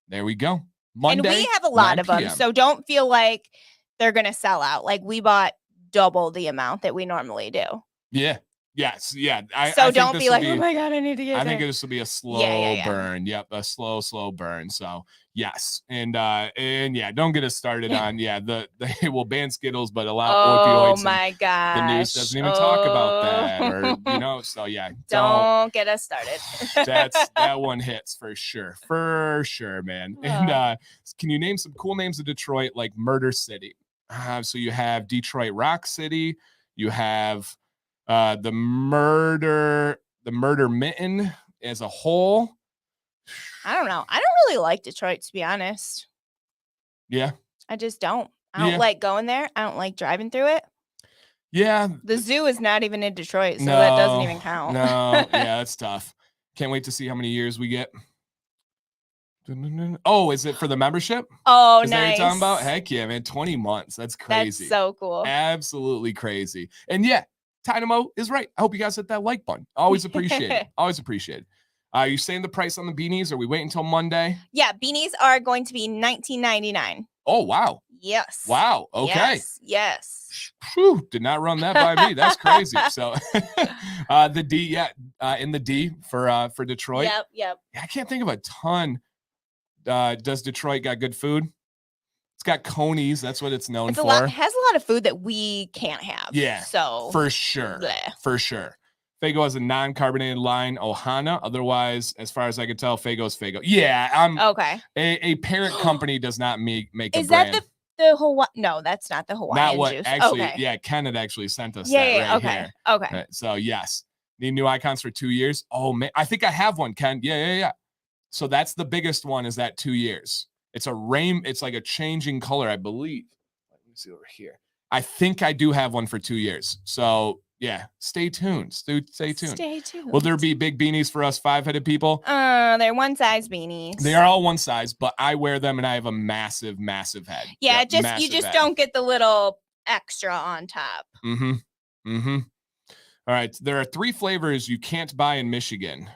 There we go. Monday. And we have a lot of them, so don't feel like they're going to sell out. Like we bought double the amount that we normally do. Yeah. Yes. Yeah. So don't be like, oh my God, I need to get I think this will be a slow burn. Yep. A slow burn. So yes. And yeah, don't get us started on, they will ban Skittles, but allow opioids. Oh my gosh. The news doesn't even talk about that or, so yeah. Don't get us started. that one hits for sure, man. And can you name some cool names of Detroit, like Murder City? So you have Detroit Rock City, you have the murder mitten as a whole. I don't know. I don't really like Detroit, to be honest. Yeah. I just don't. I don't like going there. I don't like driving through it. Yeah. The zoo is not even in Detroit, so that doesn't even count. No. Yeah, that's tough. Can't wait to see how many years we get. Oh, is it for the membership? Oh, is nice. That what you're talking about? Heck yeah, man. 20 months. That's crazy. That's so cool. Absolutely crazy. And yeah, Dynamo is right. I hope you guys hit that like button. Always appreciate it. Always appreciate it. Are you saying the price on the beanies? Are we waiting until Monday? Yeah, beanies are going to be $19.99. Oh, wow. Yes. Wow. Okay. Yes. Whew, did not run that by me. That's crazy. So the D, in the D for Detroit. Yep. Yeah, I can't think of a ton. Does Detroit got good food? It's got conies. That's what it's known It's for. has a lot of food that we can't have. Yeah, So for sure. bleh. For sure. Fago has a non-carbonated line, Ohana. Otherwise, as far as I can tell, Fago's Fago. Yeah, Okay. A parent company does not make a Is brand. that the Hawaii? No, that's not the Hawaiian Not what juice. actually. Okay. Yeah, Ken had actually sent us Yeah, that yeah, right okay. here. Okay. Right, so yes, need new icons for 2 years. Oh man, I think I have one, Ken. Yeah. So that's the biggest one. Is that 2 years? It's a It's like a changing color, I believe. Let me see over here. I think I do have one for 2 years. So yeah, stay tuned. Stay tuned. Stay tuned. Will there be big beanies for us 5-headed people? They're one size beanies. They are all one size, but I wear them and I have a massive head. Yeah, Yep, you just head. don't get the little extra on top. All right. There are 3 flavors you can't buy in Michigan.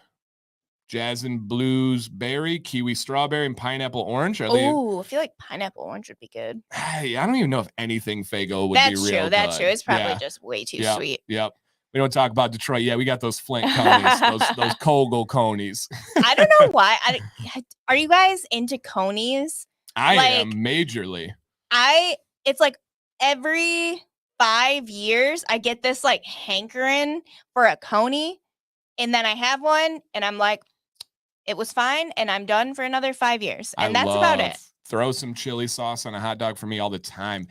Jazz and blues berry, kiwi strawberry, and pineapple orange. Oh, I feel like pineapple orange would be good. Hey, I don't even know if anything Fago would That's be real true. That's good. true. It's probably just way too sweet. Yep. We don't talk about Detroit. Yeah, we got those Flint conies, those Kogel conies. I don't know why. Are you guys into conies? I am majorly. It's like every 5 years I get this like hankering for a coney, and then I have one and I'm like, it was fine, and I'm done for another 5 years. And that's about it. Throw some chili sauce on a hot dog for me all the time.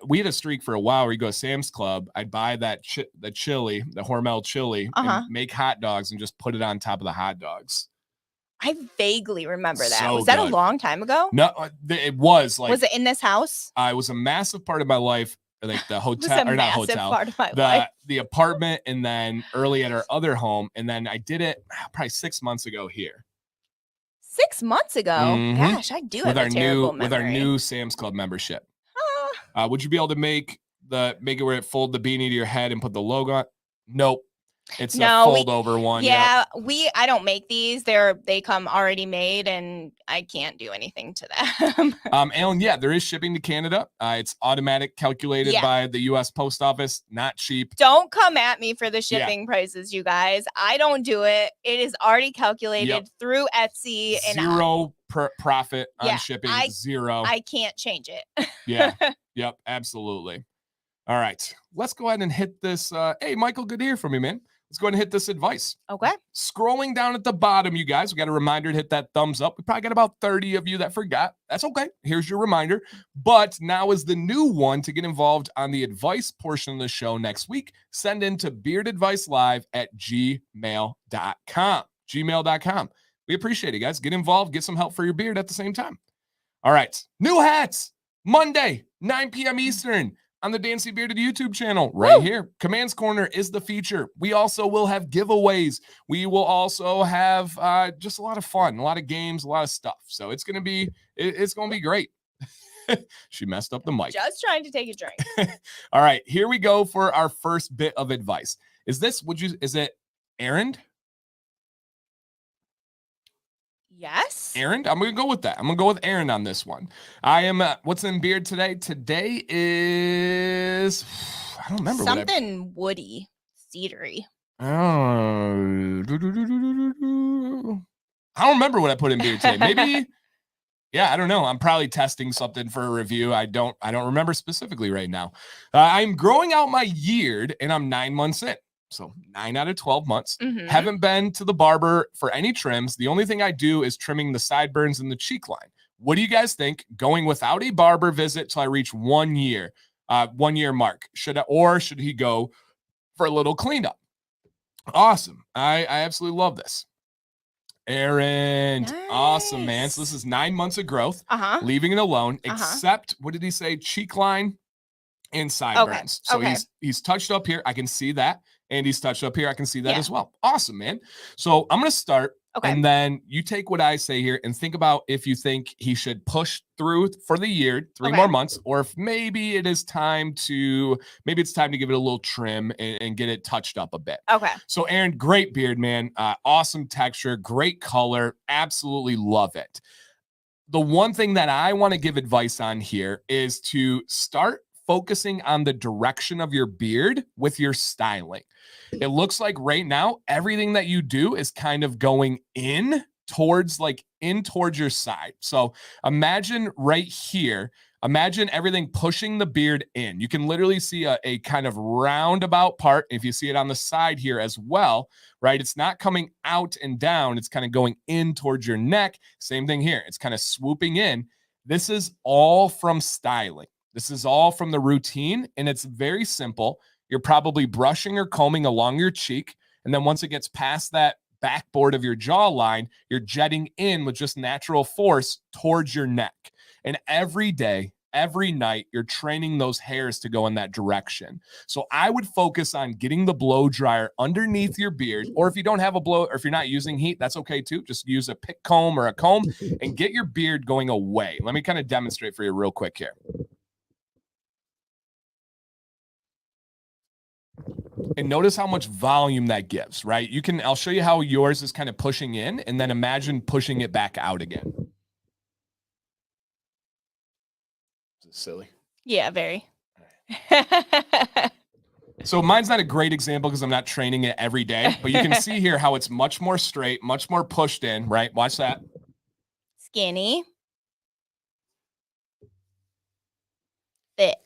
We had a streak for a while where you go to Sam's Club. I'd buy that the chili, the Hormel chili, and make hot dogs and just put it on top of the hot dogs. I vaguely remember that. So was that good. A long time ago? No, it was like. Was it in this house? It was a massive part of my life. Like the hotel, or not hotel, part of my life. The apartment, and then early at our other home, and then I did it probably 6 months ago here. 6 months ago? Gosh, I do have a terrible memory. With our new Sam's Club membership. Would you be able to make it where it fold the beanie to your head and put the logo on? Nope. It's a fold over one. Yeah, I don't make these. They come already made, and I can't do anything to them. Alan, yeah, there is shipping to Canada. It's automatic calculated by the U.S. Post Office. Not cheap. Don't come at me for the shipping prices, you guys. I don't do it. It is already calculated through Etsy. Zero profit on shipping. Zero. I can't change it. Yep. Absolutely. All right. Let's go ahead and hit this. Hey, Michael, good to hear from you, man. Let's go ahead and hit this advice. Okay. Scrolling down at the bottom, you guys, we got a reminder to hit that thumbs up. We probably got about 30 of you that forgot. That's okay. Here's your reminder. But now is the new one to get involved on the advice portion of the show next week. Send in to beardadvicelive@gmail.com. Gmail.com. We appreciate it, guys. Get involved. Get some help for your beard at the same time. All right. New hats. Monday, 9 p.m. Eastern. On the Dancy Bearded YouTube channel right here. Commands Corner is the feature. We also will have giveaways. We will also have just a lot of fun, a lot of games, a lot of stuff. So it's going to be great. She messed up the mic. Just trying to take a drink. All right, here we go for our first bit of advice. Is it errand? Yes. Aaron, I'm going to go with that. I'm going to go with Aaron on this one. I am, what's in beard today? Today is, I don't remember. Something woody, cedary. I don't remember what I put in beard today. Maybe, I don't know. I'm probably testing something for a review. I don't remember specifically right now. I'm growing out my beard and I'm 9 months in. So 9 out of 12 months. Haven't been to the barber for any trims. The only thing I do is trimming the sideburns and the cheek line. What do you guys think? Going without a barber visit till I reach 1 year, 1 year mark. Should he go for a little cleanup? Awesome. I absolutely love this. Aaron, nice. Awesome, man. So this is 9 months of growth, leaving it alone, except, what did he say? Cheek line and sideburns. So he's touched up here. I can see that. And he's touched up here. I can see that as well. Awesome, man. So I'm going to start. And then you take what I say here and think about if you think he should push through for the year, 3 more months, or if maybe it's time to give it a little trim and get it touched up a bit. Okay. So Aaron, great beard, man. Awesome texture, great color. Absolutely love it. The one thing that I want to give advice on here is to start focusing on the direction of your beard with your styling. It looks like right now, everything that you do is kind of going in towards your side. So imagine right here, Imagine everything pushing the beard in. You can literally see a kind of roundabout part. If you see it on the side here as well, right? It's not coming out and down. It's kind of going in towards your neck. Same thing here. It's kind of swooping in. This is all from styling. This is all from the routine, and it's very simple. You're probably brushing or combing along your cheek, and then once it gets past that backboard of your jawline, you're jetting in with just natural force towards your neck. And every day, every night, you're training those hairs to go in that direction. So I would focus on getting the blow dryer underneath your beard, or if you don't have a blow, or if you're not using heat, that's okay too. Just use a pick comb or a comb and get your beard going away. Let me kind of demonstrate for you real quick here. And notice how much volume that gives, right? I'll show you how yours is kind of pushing in, and then imagine pushing it back out again. Is it silly? Yeah, very. So mine's not a great example because I'm not training it every day, but you can see here how it's much more straight, much more pushed in, right? Watch that. Skinny. Thick.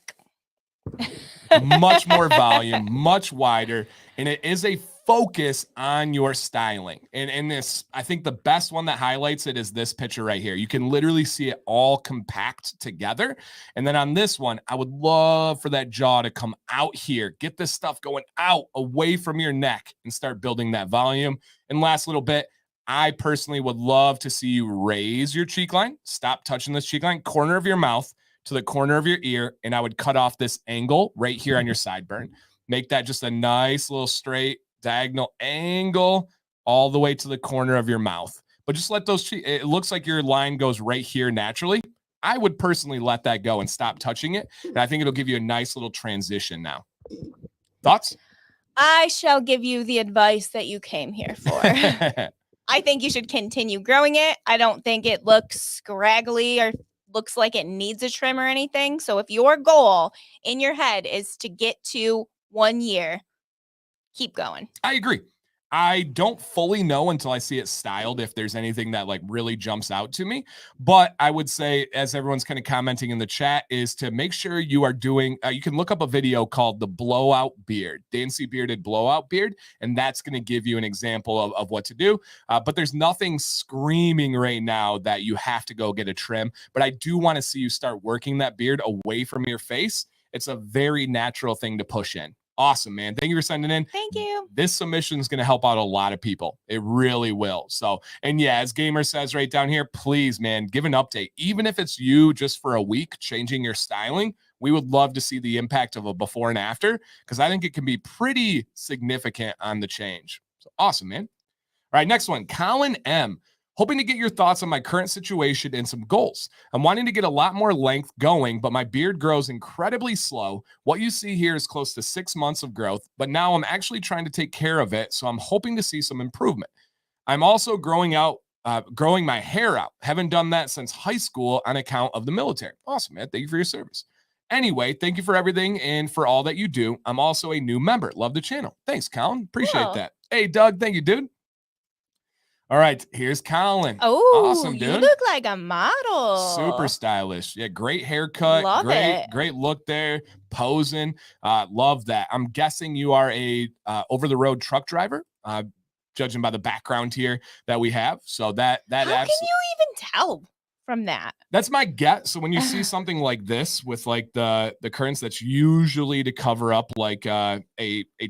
Much more volume, much wider, and it is a focus on your styling. And in this, I think the best one that highlights it is this picture right here. You can literally see it all compact together. And then on this one, I would love for that jaw to come out here, get this stuff going out away from your neck and start building that volume. And last little bit, I personally would love to see you raise your cheek line, stop touching this cheek line, corner of your mouth to the corner of your ear, and I would cut off this angle right here on your sideburn. Make that just a nice little straight diagonal angle all the way to the corner of your mouth. But just let those it looks like your line goes right here naturally. I would personally let that go and stop touching it. And I think it'll give you a nice little transition now. Thoughts? I shall give you the advice that you came here for. I think you should continue growing it. I don't think it looks scraggly or looks like it needs a trim or anything. So if your goal in your head is to get to 1 year, keep going. I agree. I don't fully know until I see it styled if there's anything that like really jumps out to me. But I would say, as everyone's kind of commenting in the chat, is to make sure you are doing, you can look up a video called the blowout beard, Dancy Bearded blowout beard, and that's going to give you an example of what to do. But there's nothing screaming right now that you have to go get a trim. But I do want to see you start working that beard away from your face. It's a very natural thing to push in. Awesome, man. Thank you for sending in. Thank you. This submission is going to help out a lot of people. It really will. So, and yeah, as Gamer says right down here, please, man, give an update. Even if it's you just for a week changing your styling, we would love to see the impact of a before and after, because I think it can be pretty significant on the change. So awesome, man. All right, next one, Colin M. Hoping to get your thoughts on my current situation and some goals. I'm wanting to get a lot more length going, but my beard grows incredibly slow. What you see here is close to 6 months of growth, but now I'm actually trying to take care of it, so I'm hoping to see some improvement. I'm also growing my hair out. Haven't done that since high school on account of the military. Awesome, man. Thank you for your service. Anyway, thank you for everything and for all that you do. I'm also a new member. Love the channel. Thanks, Colin. Appreciate that. Hey, Doug. Thank you, dude. All right, here's Colin. Oh, awesome, dude. You look like a model. Super stylish. Yeah, great haircut. Love it. Great look there. Posing. Love that. I'm guessing you are a over-the-road truck driver, judging by the background here that we have. So that How can you even tell from that? That's my guess. So when you see something like this with like the curtains, that's usually to cover up like a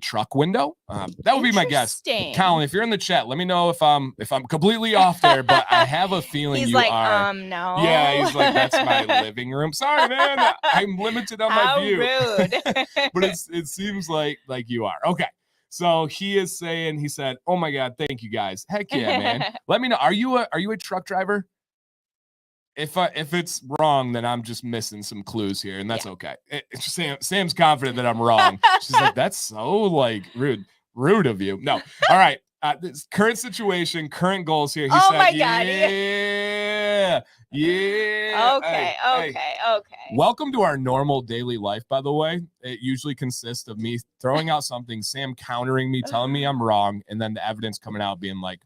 truck window. That would be my guess. Colin, if you're in the chat, let me know if I'm completely off there, but I have a feeling he's you like, are. No. Yeah, he's like, that's my living room. Sorry, man. I'm limited on my view. Rude. But it seems like you are. Okay. So he said, oh my God, thank you guys. Heck yeah, man. Let me know. Are you a truck driver? If it's wrong, then I'm just missing some clues here, and that's okay. Sam's confident that I'm wrong. She's like, that's so like rude of you. No, all right. This current situation, current goals here. He said, my God. Yeah. Okay. Welcome to our normal daily life, by the way. It usually consists of me throwing out something, Sam countering me, telling me I'm wrong, and then the evidence coming out being like,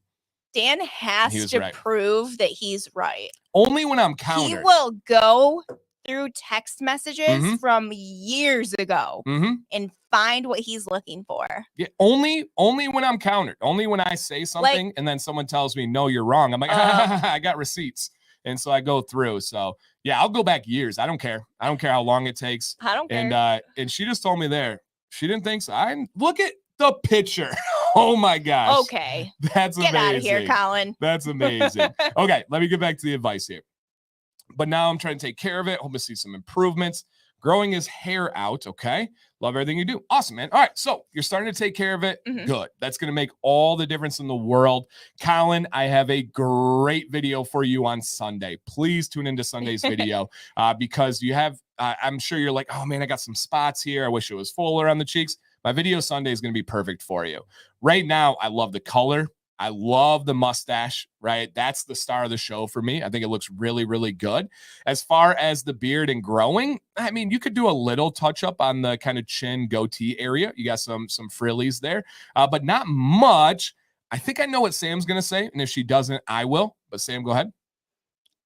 Dan has to prove that he's right. Only when I'm countered. He will go through text messages Mhm. from years ago Mhm. and find what he's looking for. Yeah, only when I'm countered. Only when I say Like, something and then someone tells me, "No, you're wrong." I'm like, "I got receipts." And so I go through. So, yeah, I'll go back years. I don't care. I don't care how long it takes. I don't care. And she just told me there. She didn't think so. I look at the picture. Oh my gosh. Okay. That's Get out of here, amazing. Colin. That's amazing. Okay, let me get back to the advice here. But now I'm trying to take care of it. Hope to see some improvements. Growing his hair out. Okay. Love everything you do. Awesome, man. All right. So you're starting to take care of it. Mhm. Good. That's going to make all the difference in the world. Colin, I have a great video for you on Sunday. Please tune into Sunday's video because you have, I'm sure you're like, oh man, I got some spots here. I wish it was fuller on the cheeks. My video Sunday is going to be perfect for you. Right now, I love the color. I love the mustache, right? That's the star of the show for me. I think it looks really, really good. As far as the beard and growing, I mean, you could do a little touch up on the kind of chin goatee area. You got some frillies there, but not much. I think I know what Sam's going to say. And if she doesn't, I will. But Sam, go ahead.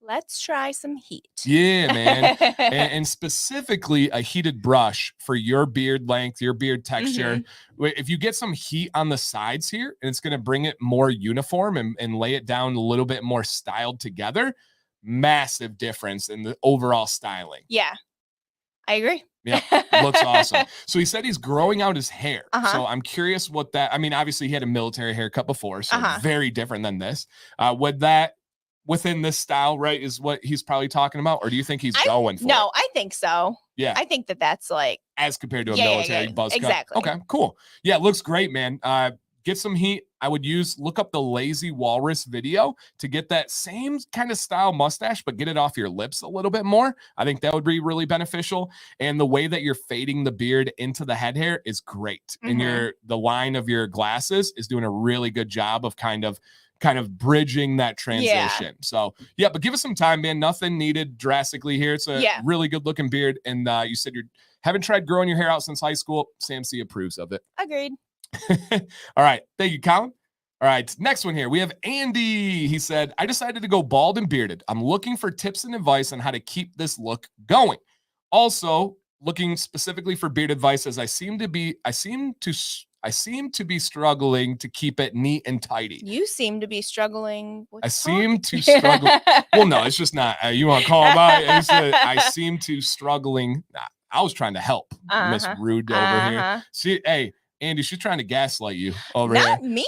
Let's try some heat. Yeah, man. And specifically a heated brush for your beard length, your beard texture. If you get some heat on the sides here, and it's going to bring it more uniform and lay it down a little bit more styled together, massive difference in the overall styling. Yeah, I agree. Yeah, looks awesome. So he said he's growing out his hair. Uh-huh. So I'm curious what that, I mean, obviously he had a military haircut before, so very different than this. Would that, within this style, right, is what he's probably talking about? Or do you think he's going for it? No, I think so. Yeah. I think that that's like, As compared to a military buzz cut. exactly. Okay, cool. Yeah, it looks great, man. Get some heat. I would look up the Lazy Walrus video to get that same kind of style mustache, but get it off your lips a little bit more. I think that would be really beneficial. And the way that you're fading the beard into the head hair is great. And the line of your glasses is doing a really good job of kind of bridging that transition. Yeah. So yeah, but give us some time, man. Nothing needed drastically here. It's a really good looking beard. And you said you haven't tried growing your hair out since high school. Sam C approves of it. Agreed. All right. Thank you, Colin. All right. Next one here. We have Andy. He said, I decided to go bald and bearded. I'm looking for tips and advice on how to keep this look going. Also, looking specifically for beard advice as I seem to be struggling to keep it neat and tidy. You seem to be struggling with seem to struggle. Well, no, it's just not. You want to call it out? I seem to struggling. I was trying to help Miss Rude over here. See, hey, Andy, she's trying to gaslight you over here. Not me.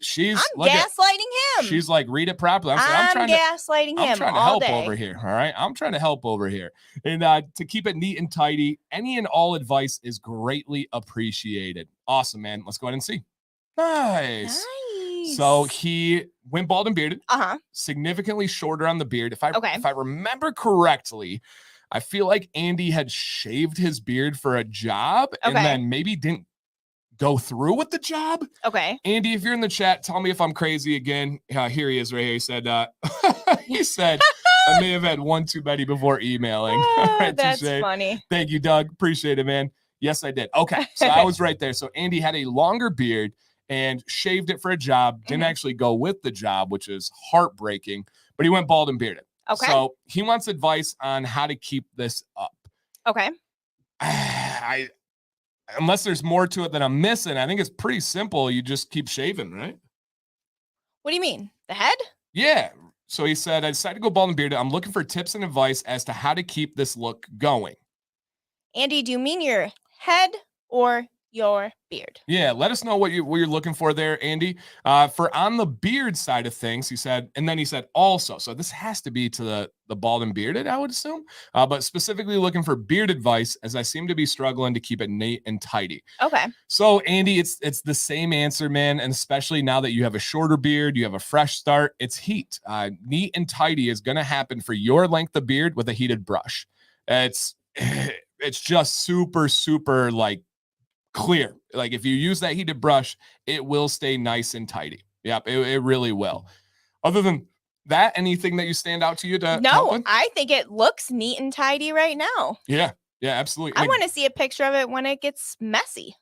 She's I'm gaslighting him. She's like, read it properly. I'm trying gaslighting him. I'm trying to help over here. All right. I'm trying to help over here. And to keep it neat and tidy, any and all advice is greatly appreciated. Awesome, man. Let's go ahead and see. Nice. So he went bald and bearded. Significantly shorter on the beard. If I remember correctly, I feel like Andy had shaved his beard for a job and then maybe didn't go through with the job. Okay. Andy, if you're in the chat, tell me if I'm crazy again. Here he is right here. He said, he said, I may have had one too many before emailing. Right, that's funny. Thank you, Doug. Appreciate it, man. Yes, I did. Okay. So I was right there. So Andy had a longer beard and shaved it for a job. Didn't actually go with the job, which is heartbreaking, but he went bald and bearded. Okay. So he wants advice on how to keep this up. Okay. Unless there's more to it that I'm missing, I think it's pretty simple. You just keep shaving, right? What do you mean? The head? Yeah. So he said, I decided to go bald and bearded. I'm looking for tips and advice as to how to keep this look going. Andy, do you mean your head or your beard? Yeah, let us know what you're looking for there, Andy. For on the beard side of things, he said, and then he said also, so this has to be to the bald and bearded, I would assume, but specifically looking for beard advice as I seem to be struggling to keep it neat and tidy. Okay. So Andy, it's the same answer, man, and especially now that you have a shorter beard, you have a fresh start, it's heat. Neat and tidy is going to happen for your length of beard with a heated brush. It's just super, super like clear. Like if you use that heated brush, it will stay nice and tidy. Yep, it really will. Other than that, anything that you stand out to you to No, I think it looks neat and tidy right now. Yeah, absolutely. I want to see a picture of it when it gets messy.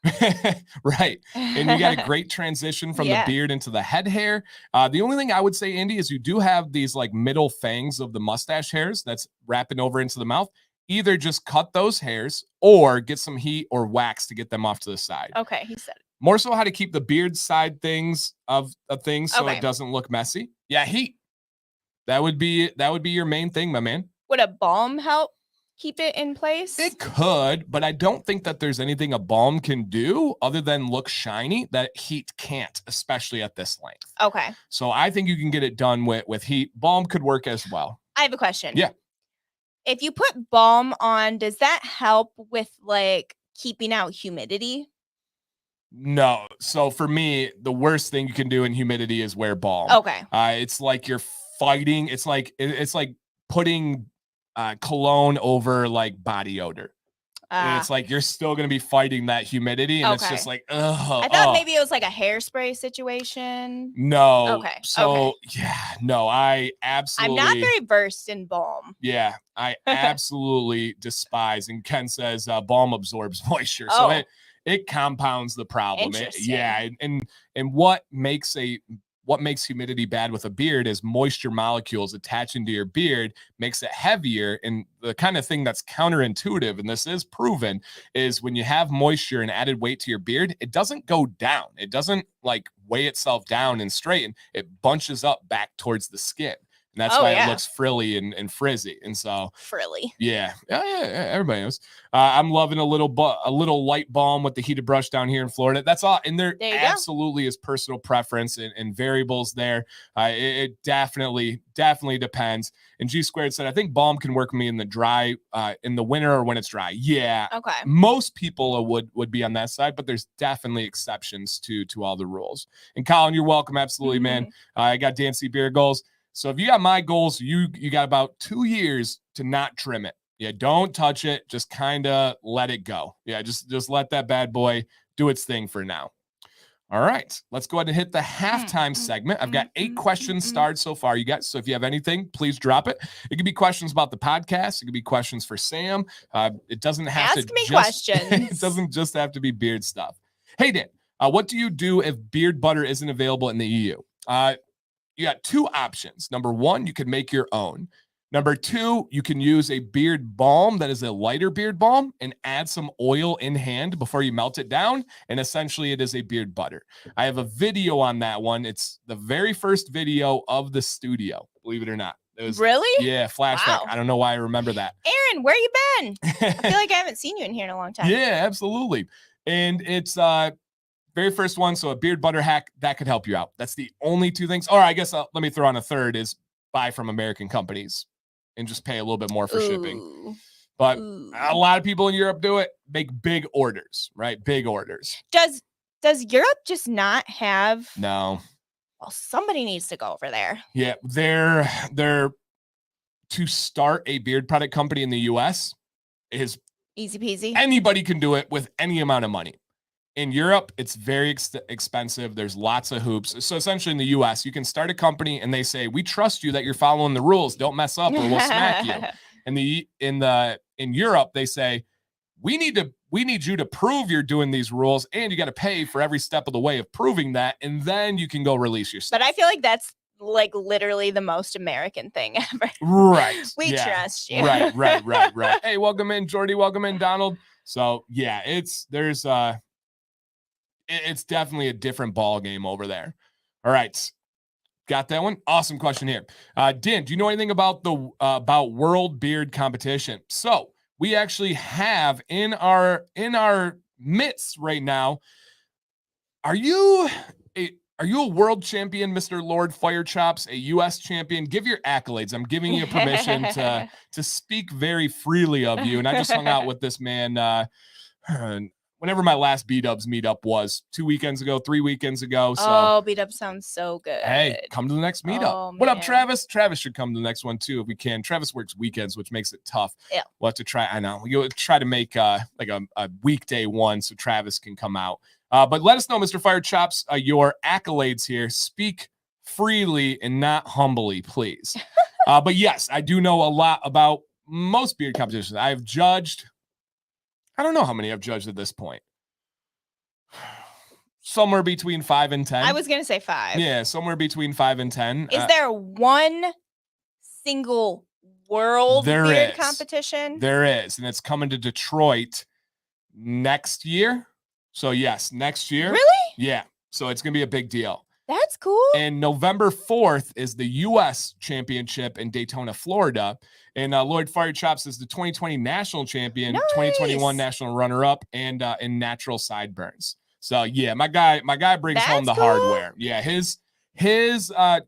Right. And you got a great transition from the beard into the head hair. The only thing I would say, Andy, is you do have these like middle fangs of the mustache hairs that's wrapping over into the mouth. either just cut those hairs or get some heat or wax to get them off to the side. Okay, he said it. More so how to keep the beard side things of things so Okay. it doesn't look messy. Yeah, heat. That would be your main thing, my man. Would a balm help keep it in place? It could, but I don't think that there's anything a balm can do other than look shiny that heat can't, especially at this length. Okay. So I think you can get it done with heat. Balm could work as well. I have a question. Yeah. If you put balm on, does that help with like keeping out humidity? No. So for me, the worst thing you can do in humidity is wear balm. Okay. It's like you're fighting. It's like putting cologne over like body odor. And it's like you're still going to be fighting that humidity, and it's just like, ugh. I thought maybe it was like a hairspray situation. No. Okay. So yeah, no, I absolutely. I'm not very versed in balm. Yeah, I absolutely despise. And Ken says balm absorbs moisture, so it compounds the problem. And what makes humidity bad with a beard is moisture molecules attaching to your beard makes it heavier. And the kind of thing that's counterintuitive, and this is proven, is when you have moisture and added weight to your beard, it doesn't go down. It doesn't like weigh itself down and straighten. It bunches up back towards the skin. And that's why it looks frilly and frizzy. And so frilly. Yeah. Everybody knows. I'm loving a little light balm with the heated brush down here in Florida. That's all. And there absolutely is personal preference and variables there. It definitely depends. And G Squared said, I think balm can work with me in the dry, in the winter or when it's dry. Yeah. Okay. Most people would be on that side, but there's definitely exceptions to all the rules. And Colin, you're welcome. Absolutely, man. I got Dancy Beer goals. So if you got my goals, you got about 2 years to not trim it. Yeah, don't touch it. Just kind of let it go. Yeah, just let that bad boy do its thing for now. All right, let's go ahead and hit the halftime segment. I've got 8 questions starred so far, you guys. So if you have anything, please drop it. It could be questions about the podcast. It could be questions for Sam. It doesn't have to ask me questions. It doesn't just have to be beard stuff. Hey, Dan, what do you do if beard butter isn't available in the EU? You got 2 options. Number 1, you can make your own. Number 2, you can use a beard balm that is a lighter beard balm and add some oil in hand before you melt it down. And essentially it is a beard butter. I have a video on that one. It's the very first video of the studio, believe it or not. It was really? Yeah, flashback. Wow. I don't know why I remember that. Aaron, where you been? I feel like I haven't seen you in here in a long time. Yeah, absolutely. And it's very first one, so a beard butter hack that could help you out. That's the only 2 things. Or I guess let me throw on a third is buy from American companies and just pay a little bit more for shipping. But a lot of people in Europe do it. Make big orders, right? Big orders. Does Europe just not have? No. Well, somebody needs to go over there. Yeah, they're to start a beard product company in the US is easy peasy. Anybody can do it with any amount of money. In Europe, it's very expensive. There's lots of hoops. So essentially in the US, you can start a company and they say, we trust you that you're following the rules. Don't mess up or we'll smack you. And in Europe, they say, we need you to prove you're doing these rules and you got to pay for every step of the way of proving that. And then you can go release your stuff. But I feel like that's like literally the most American thing ever. Right. We trust you. Right. Hey, welcome in, Jordy. Welcome in, Donald. So yeah, it's definitely a different ball game over there. All right. Got that one? Awesome question here. Dan, do you know anything about the about World Beard Competition? So we actually have in our midst right now. Are you a world champion, Mr. Lord Fire Chops, a U.S. champion? Give your accolades. I'm giving you permission to speak very freely of you. And I just hung out with this man whenever my last B-Dubs meetup was 2 weekends ago, 3 weekends ago. So, B-Dub sounds so good. Hey, come to the next meetup. What up, Travis? Travis should come to the next one too if we can. Travis works weekends, which makes it tough. Yeah. We'll have to try. I know. We'll try to make like a weekday one so Travis can come out. But let us know, Mr. Fire Chops, your accolades here. Speak freely and not humbly, please. But yes, I do know a lot about most beard competitions. I've judged. I don't know how many I've judged at this point. Somewhere between 5 and 10. I was going to say 5. Yeah, somewhere between 5 and 10. Is there one single world There beard is. competition? There is, and it's coming to Detroit next year. So yes, next year. Really? Yeah. So it's gonna be a big deal. That's cool. And November 4th is the U.S. Championship in Daytona, Florida. And Lloyd Fire Chops is the 2020 national champion, Nice. 2021 national runner-up, and in natural sideburns. So yeah, my guy brings home the That's cool. hardware. Yeah, his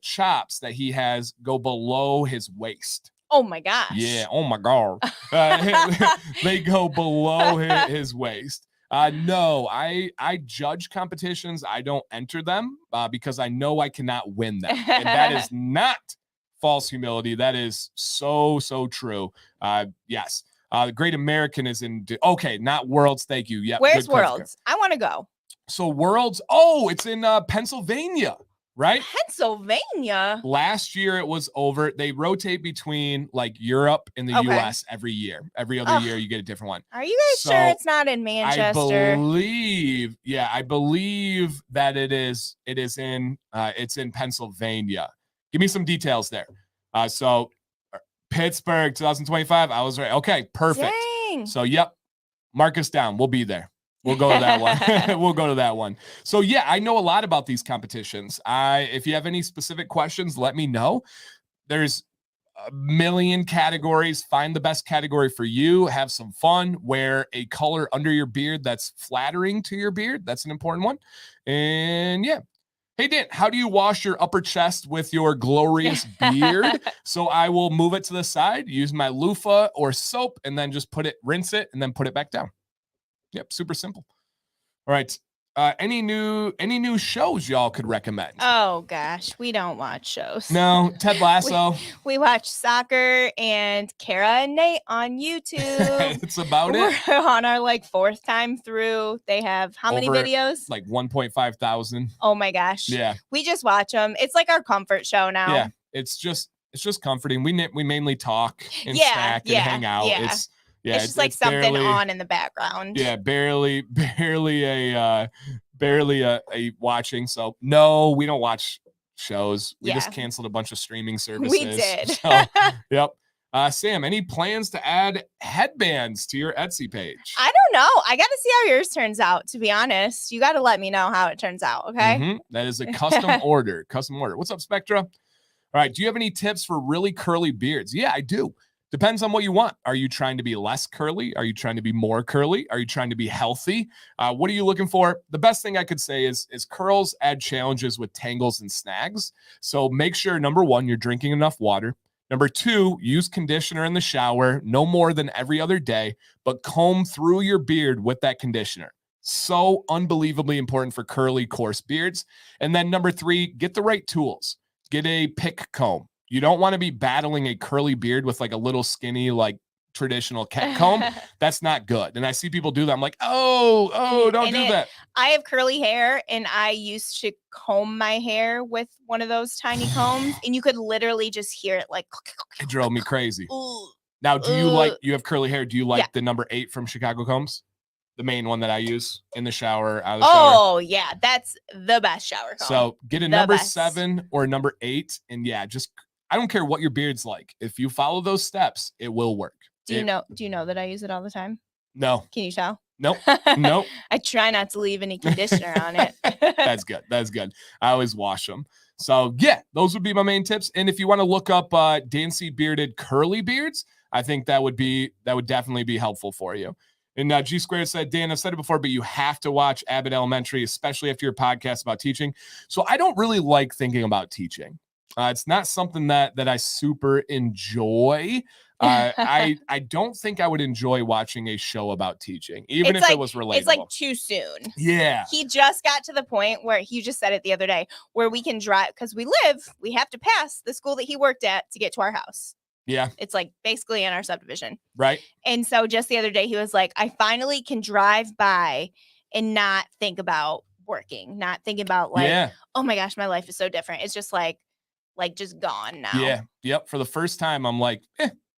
chops that he has go below his waist. Oh my gosh. Yeah. Oh my God. They go below his waist. No, I judge competitions. I don't enter them because I know I cannot win them. And that is not false humility. That is so true. Yes. The Great American is in. Okay, not Worlds. Thank you. Yeah. Where's Worlds? I want to go. So Worlds. Oh, it's in Pennsylvania. Right? Pennsylvania. Last year it was over. They rotate between like Europe and the US every year. Every other year you get a different one. Are you guys sure it's not in Manchester? I believe that it's in Pennsylvania. Give me some details there. So Pittsburgh 2025. I was right. Okay, perfect. Dang. So yep. Mark us down. We'll be there. We'll go to that one. We'll go to that one. So yeah, I know a lot about these competitions. If you have any specific questions, let me know. There's a million categories. Find the best category for you. Have some fun. Wear a color under your beard that's flattering to your beard. That's an important one. And yeah. Hey, Dan, how do you wash your upper chest with your glorious beard? So I will move it to the side, use my loofah or soap, and then just rinse it, and then put it back down. Yep, super simple. All right. Any new shows y'all could recommend? Oh gosh, we don't watch shows. No, Ted Lasso. we watch soccer and Kara and Nate on YouTube. It's about We're on our fourth time through. They have how many videos? Like 1.5 thousand. Oh my gosh. Yeah. We just watch them. It's like our comfort show now. Yeah. It's just comforting. We mainly talk and snack and hang out. Yeah. It's just like something barely, on in the background. Yeah, barely a watching. So no, we don't watch shows. We just canceled a bunch of streaming services. We did. So, yep. Sam, any plans to add headbands to your Etsy page? I don't know. I got to see how yours turns out, to be honest. You got to let me know how it turns out, okay? Mm-hmm. That is a custom order. What's up, Spectra? All right. Do you have any tips for really curly beards? Yeah, I do. Depends on what you want. Are you trying to be less curly? Are you trying to be more curly? Are you trying to be healthy? What are you looking for? The best thing I could say is curls add challenges with tangles and snags. So make sure, number one, you're drinking enough water. Number two, use conditioner in the shower, no more than every other day, but comb through your beard with that conditioner. So unbelievably important for curly, coarse beards. And then number three, get the right tools. Get a pick comb. You don't want to be battling a curly beard with like a little skinny, traditional cat comb. That's not good. And I see people do that. I'm like, don't do that. I have curly hair and I used to comb my hair with one of those tiny combs and you could literally just hear it it drove me crazy. Now, you have curly hair. Do you like the number 8 from Chicago Combs? The main one that I use in the shower, out of the shower. Oh, yeah. That's the best shower comb. So get a number 7 or a number 8. And yeah, I don't care what your beard's like. If you follow those steps, it will work. Do you know that I use it all the time? No. Can you tell? Nope. I try not to leave any conditioner on it. That's good. I always wash them. So yeah, those would be my main tips. And if you want to look up Dancy bearded curly beards, I think that would definitely be helpful for you. And G Squared said, Dan, I've said it before, but you have to watch Abbott Elementary, especially after your podcast about teaching. So I don't really like thinking about teaching. It's not something that I super enjoy. I don't think I would enjoy watching a show about teaching, even if it was relatable. It's like too soon. Yeah. He just got to the point where he just said it the other day, where we can drive because we have to pass the school that he worked at to get to our house. Yeah. It's like basically in our subdivision. Right. And so just the other day, he was like, I finally can drive by and not think about working, not thinking about oh my gosh, my life is so different. It's just just gone now. Yeah. Yep. For the first time, I'm like,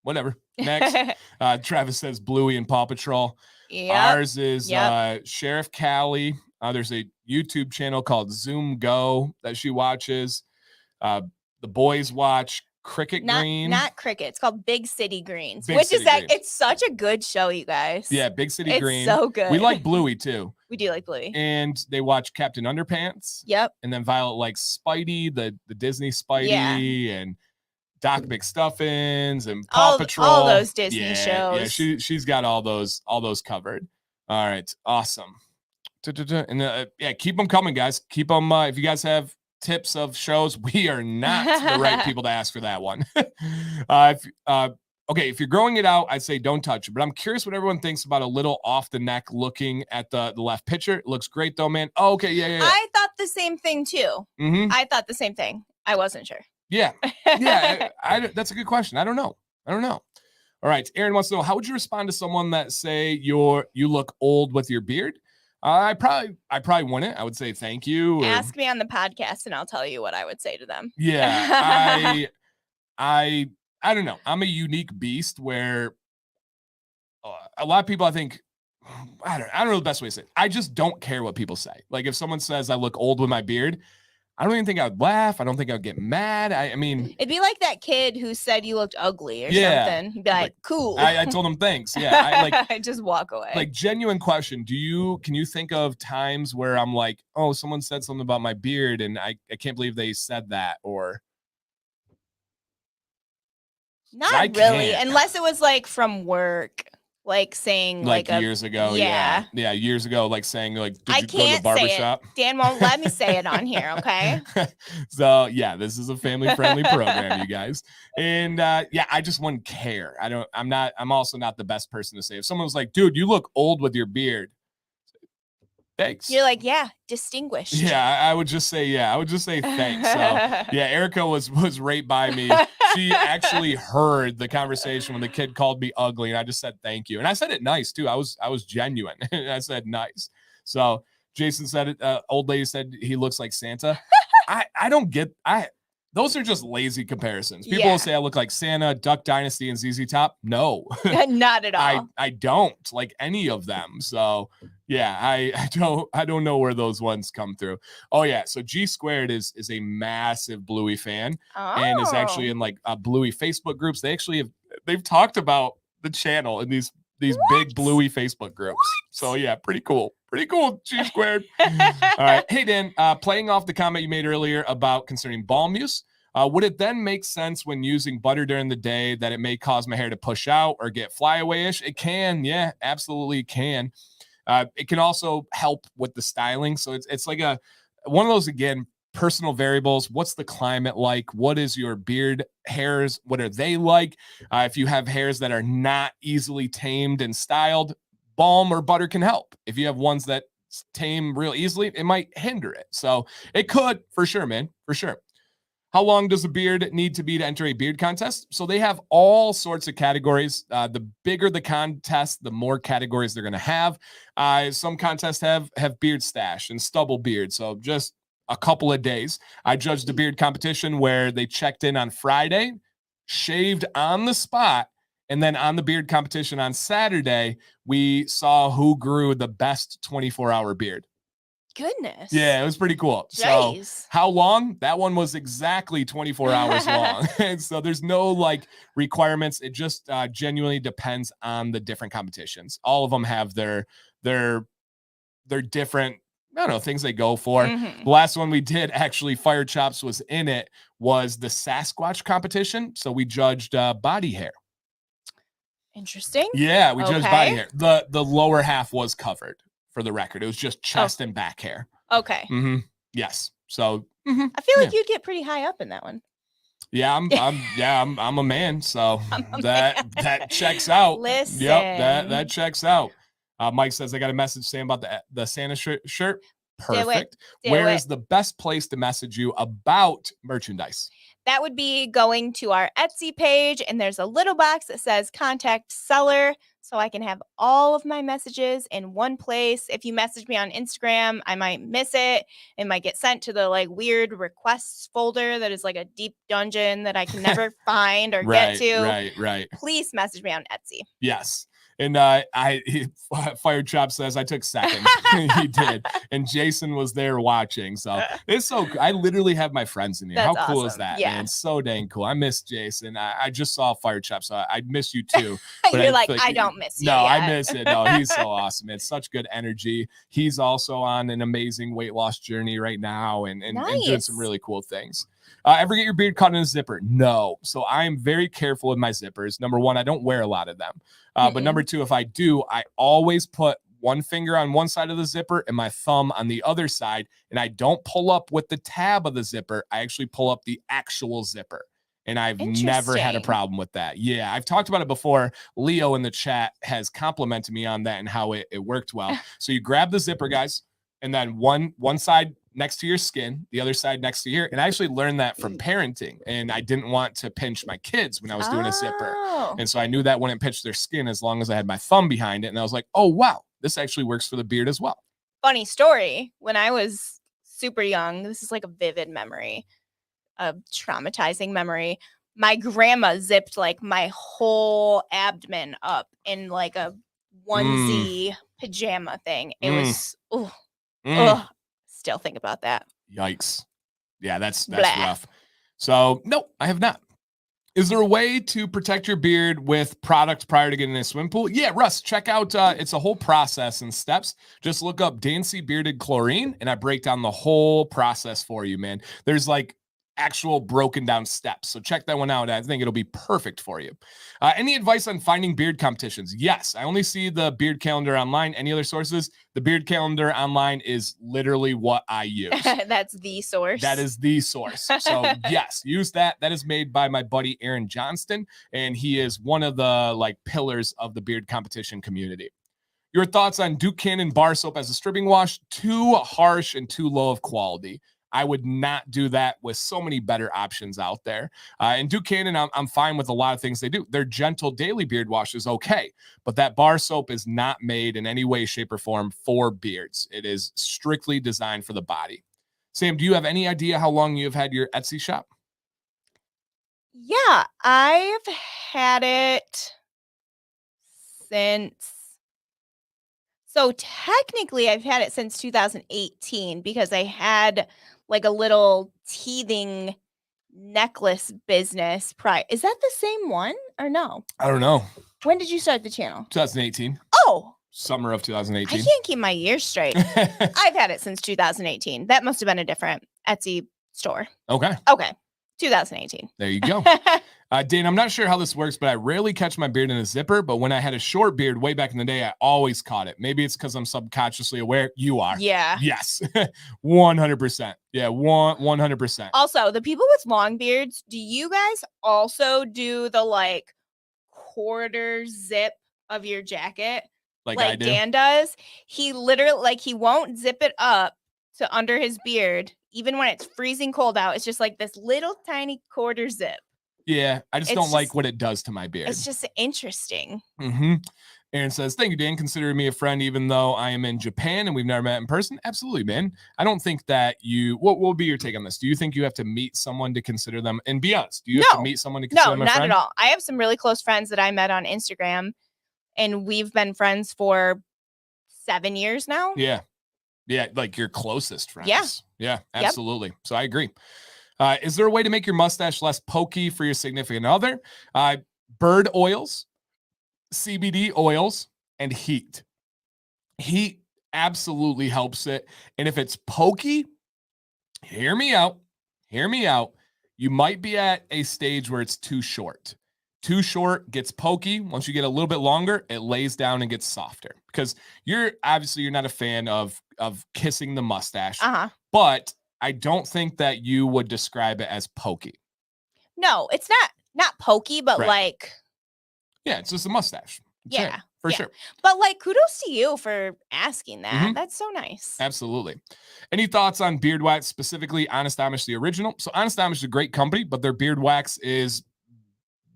whatever. Next. Travis says Bluey and Paw Patrol. Yep. Ours is Sheriff Callie. There's a YouTube channel called Zoom Go that she watches. The boys watch cricket not green. not cricket. It's called Big City Greens, Big which City is that Greens. it's such a good show, you guys. Yeah, Big City it's Green. so good. We like Bluey too. We do like Bluey. And they watch Captain Underpants. Yep. And then Violet likes Spidey, the Disney Spidey, and Doc McStuffins and Paw Patrol. All those Disney shows. Yeah, she's got all those covered. All right, awesome. And yeah, keep them coming, guys. Keep them. If you guys have tips of shows, we are not the right people to ask for that one. Okay, if you're growing it out, I'd say don't touch it. But I'm curious what everyone thinks about a little off the neck looking at the left pitcher. It looks great though, man. Oh, okay, yeah. I thought the same thing too. Mm-hmm. I thought the same thing. I wasn't sure. Yeah. That's a good question. I don't know. All right. Aaron wants to know, how would you respond to someone that say you look old with your beard? I probably wouldn't. I would say thank you. Ask me on the podcast and I'll tell you what I would say to them. Yeah. I don't know. I'm a unique beast where a lot of people, I think, I don't know the best way to say it. I just don't care what people say. Like if someone says I look old with my beard, I don't even think I would laugh. I don't think I would get mad. I mean, it'd be like that kid who said you looked ugly or something. He'd be like cool. I told him thanks. Yeah. I just walk away. Like genuine question. Can you think of times where I'm like, oh, someone said something about my beard and I can't believe they said that, or not really, unless it was like from work. Like saying like years ago. Yeah. Years ago, like saying like, did you go to the barbershop? Dan won't let me say it on here. Okay. So yeah, this is a family friendly program, you guys. And I just wouldn't care. I'm also not the best person to say. If someone was like, dude, you look old with your beard. Thanks. You're like, yeah, distinguished. Yeah, I would just say thanks. So yeah, Erica was right by me. She actually heard the conversation when the kid called me ugly, and I just said thank you. And I said it nice too. I was genuine. I said nice. So Jason said it, old lady said he looks like Santa. I don't get those are just lazy comparisons. People will say I look like Santa, Duck Dynasty, and ZZ Top. No. Not at all. I don't like any of them. So yeah, I don't know where those ones come through. Oh yeah, so G Squared is a massive Bluey fan and is actually in like Bluey Facebook groups. They've talked about the channel in these big Bluey Facebook groups. So yeah, pretty cool. G Squared. All right. Hey Dan, playing off the comment you made earlier about concerning balm use, would it then make sense when using butter during the day that it may cause my hair to push out or get flyaway-ish? It can. Yeah, absolutely can. It can also help with the styling. So it's like one of those, again, personal variables. What's the climate like? What is your beard hairs? What are they like? If you have hairs that are not easily tamed and styled, balm or butter can help. If you have ones that tame real easily, it might hinder it. So it could, for sure, man, for sure. How long does a beard need to be to enter a beard contest? So they have all sorts of categories. The bigger the contest, the more categories they're going to have. Some contests have beard stash and stubble beard. So just a couple of days. I judged a beard competition where they checked in on Friday, shaved on the spot, and then on the beard competition on Saturday, we saw who grew the best 24-hour beard. Goodness. Yeah, it was pretty cool. Jeez. So how long? That one was exactly 24 hours long. And so there's no like requirements. It just genuinely depends on the different competitions. All of them have their different, I don't know, things they go for. Mm-hmm. The last one we did, actually, Fire Chops was in it, was the Sasquatch competition. So we judged body hair. Interesting. Yeah, we judged body hair. The lower half was covered, for the record. It was just chest and back hair. Okay. Mm-hmm. Yes. So I feel like you'd get pretty high up in that one. Yeah, I'm a man, so that checks out. Listen. Yep, that checks out. Mike says I got a message saying about the Santa shirt. Perfect. Where is the best place to message you about merchandise? That would be going to our Etsy page, and there's a little box that says contact seller, so I can have all of my messages in one place. If you message me on Instagram, I might miss it. It might get sent to the like weird requests folder that is like a deep dungeon that I can never find or get to. Right. Please message me on Etsy. Yes. And Fire Chop says I took second. He did. And Jason was there watching. So it's so cool. I literally have my friends in here. That's How cool is awesome. that, Yeah. man? So dang cool. I miss Jason. I just saw Fire Chop, so I miss you too. You're I like, feel I don't miss you. No, yet. I miss it. No, he's so awesome. It's such good energy. He's also on an amazing weight loss journey right now and doing some really cool things. Ever get your beard cut in a zipper? No. So I am very careful with my zippers. Number one, I don't wear a lot of them. But number two, if I do, I always put one finger on one side of the zipper and my thumb on the other side. And I don't pull up with the tab of the zipper. I actually pull up the actual zipper. And I've never had a problem with that. Yeah, I've talked about it before. Leo in the chat has complimented me on that and how it worked well. So you grab the zipper, guys, and then one side next to your skin, the other side next to here. And I actually learned that from parenting. And I didn't want to pinch my kids when I was doing a zipper. And so I knew that wouldn't pinch their skin as long as I had my thumb behind it. And I was like, oh, wow, this actually works for the beard as well. Funny story. When I was super young, this is like a vivid memory, a traumatizing memory. My grandma zipped like my whole abdomen up in like a onesie pajama thing. It was, still think about that. Yikes. Yeah, that's rough. So, no, I have not. Is there a way to protect your beard with products prior to getting in a swim pool? Yeah, Russ, check out, it's a whole process and steps. Just look up Dancy Bearded Chlorine, and I break down the whole process for you, man. There's like actual broken down steps. So check that one out. I think it'll be perfect for you. Any advice on finding beard competitions? Yes. I only see the beard calendar online. Any other sources? The beard calendar online is literally what I use. That's the source. That is the source. So yes, use that. That is made by my buddy Aaron Johnston, and he is one of the like pillars of the beard competition community. Your thoughts on Duke Cannon bar soap as a stripping wash? Too harsh and too low of quality. I would not do that with so many better options out there. And Duke Cannon, I'm fine with a lot of things they do. Their gentle daily beard wash is okay, but that bar soap is not made in any way, shape, or form for beards. It is strictly designed for the body. Sam, do you have any idea how long you've had your Etsy shop? Yeah, I've had it since... So technically, I've had it since 2018 because I had like a little teething necklace business prior. Is that the same one or no? I don't know. When did you start the channel? 2018. Oh. Summer of 2018. I can't keep my years straight. I've had it since 2018. That must have been a different Etsy store. Okay. 2018. There you go. Dane, I'm not sure how this works, but I rarely catch my beard in a zipper. But when I had a short beard way back in the day, I always caught it. Maybe it's because I'm subconsciously aware. You are. Yeah. Yes. 100%. Yeah, 100%. Also, the people with long beards, do you guys also do the like quarter zip of your jacket? Like I do? Dan does. He literally, like, he won't zip it up to under his beard, even when it's freezing cold out. It's just like this little tiny quarter zip. Yeah, I just don't like what it does to my beard. It's just interesting. Aaron says, thank you, Dan. Consider me a friend, even though I am in Japan and we've never met in person. Absolutely, man. I don't think that what will be your take on this? Do you think you have to meet someone to consider them? And be honest, do you have to meet someone to consider them a friend? No, not at all. I have some really close friends that I met on Instagram, and we've been friends for 7 years now. Yeah. Yeah, like your closest friends. Yeah. Yeah, absolutely. Yep. So I agree. Is there a way to make your mustache less pokey for your significant other? Bird oils, CBD oils, and heat. Heat absolutely helps it. And if it's pokey, hear me out. You might be at a stage where it's too short. Too short gets pokey. Once you get a little bit longer, it lays down and gets softer. Because you're not a fan of kissing the mustache. But I don't think that you would describe it as pokey. No, it's not pokey, but like... Yeah, it's just a mustache. For sure. But like, kudos to you for asking that. That's so nice. Absolutely. Any thoughts on beard wax, specifically Honest Amish, the original? So Honest Amish is a great company, but their beard wax is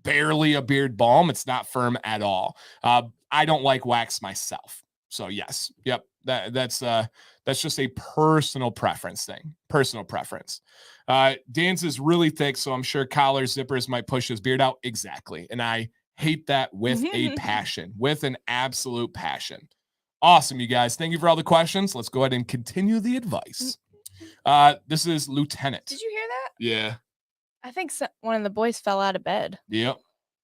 barely a beard balm. It's not firm at all. I don't like wax myself. So yes. Yep. That's just a personal preference thing. Dan's is really thick, so I'm sure collar zippers might push his beard out. Exactly. And I hate that with a passion, with an absolute passion. Awesome, you guys. Thank you for all the questions. Let's go ahead and continue the advice. This is Lieutenant. Did you hear that? Yeah. I think one of the boys fell out of bed. Yep.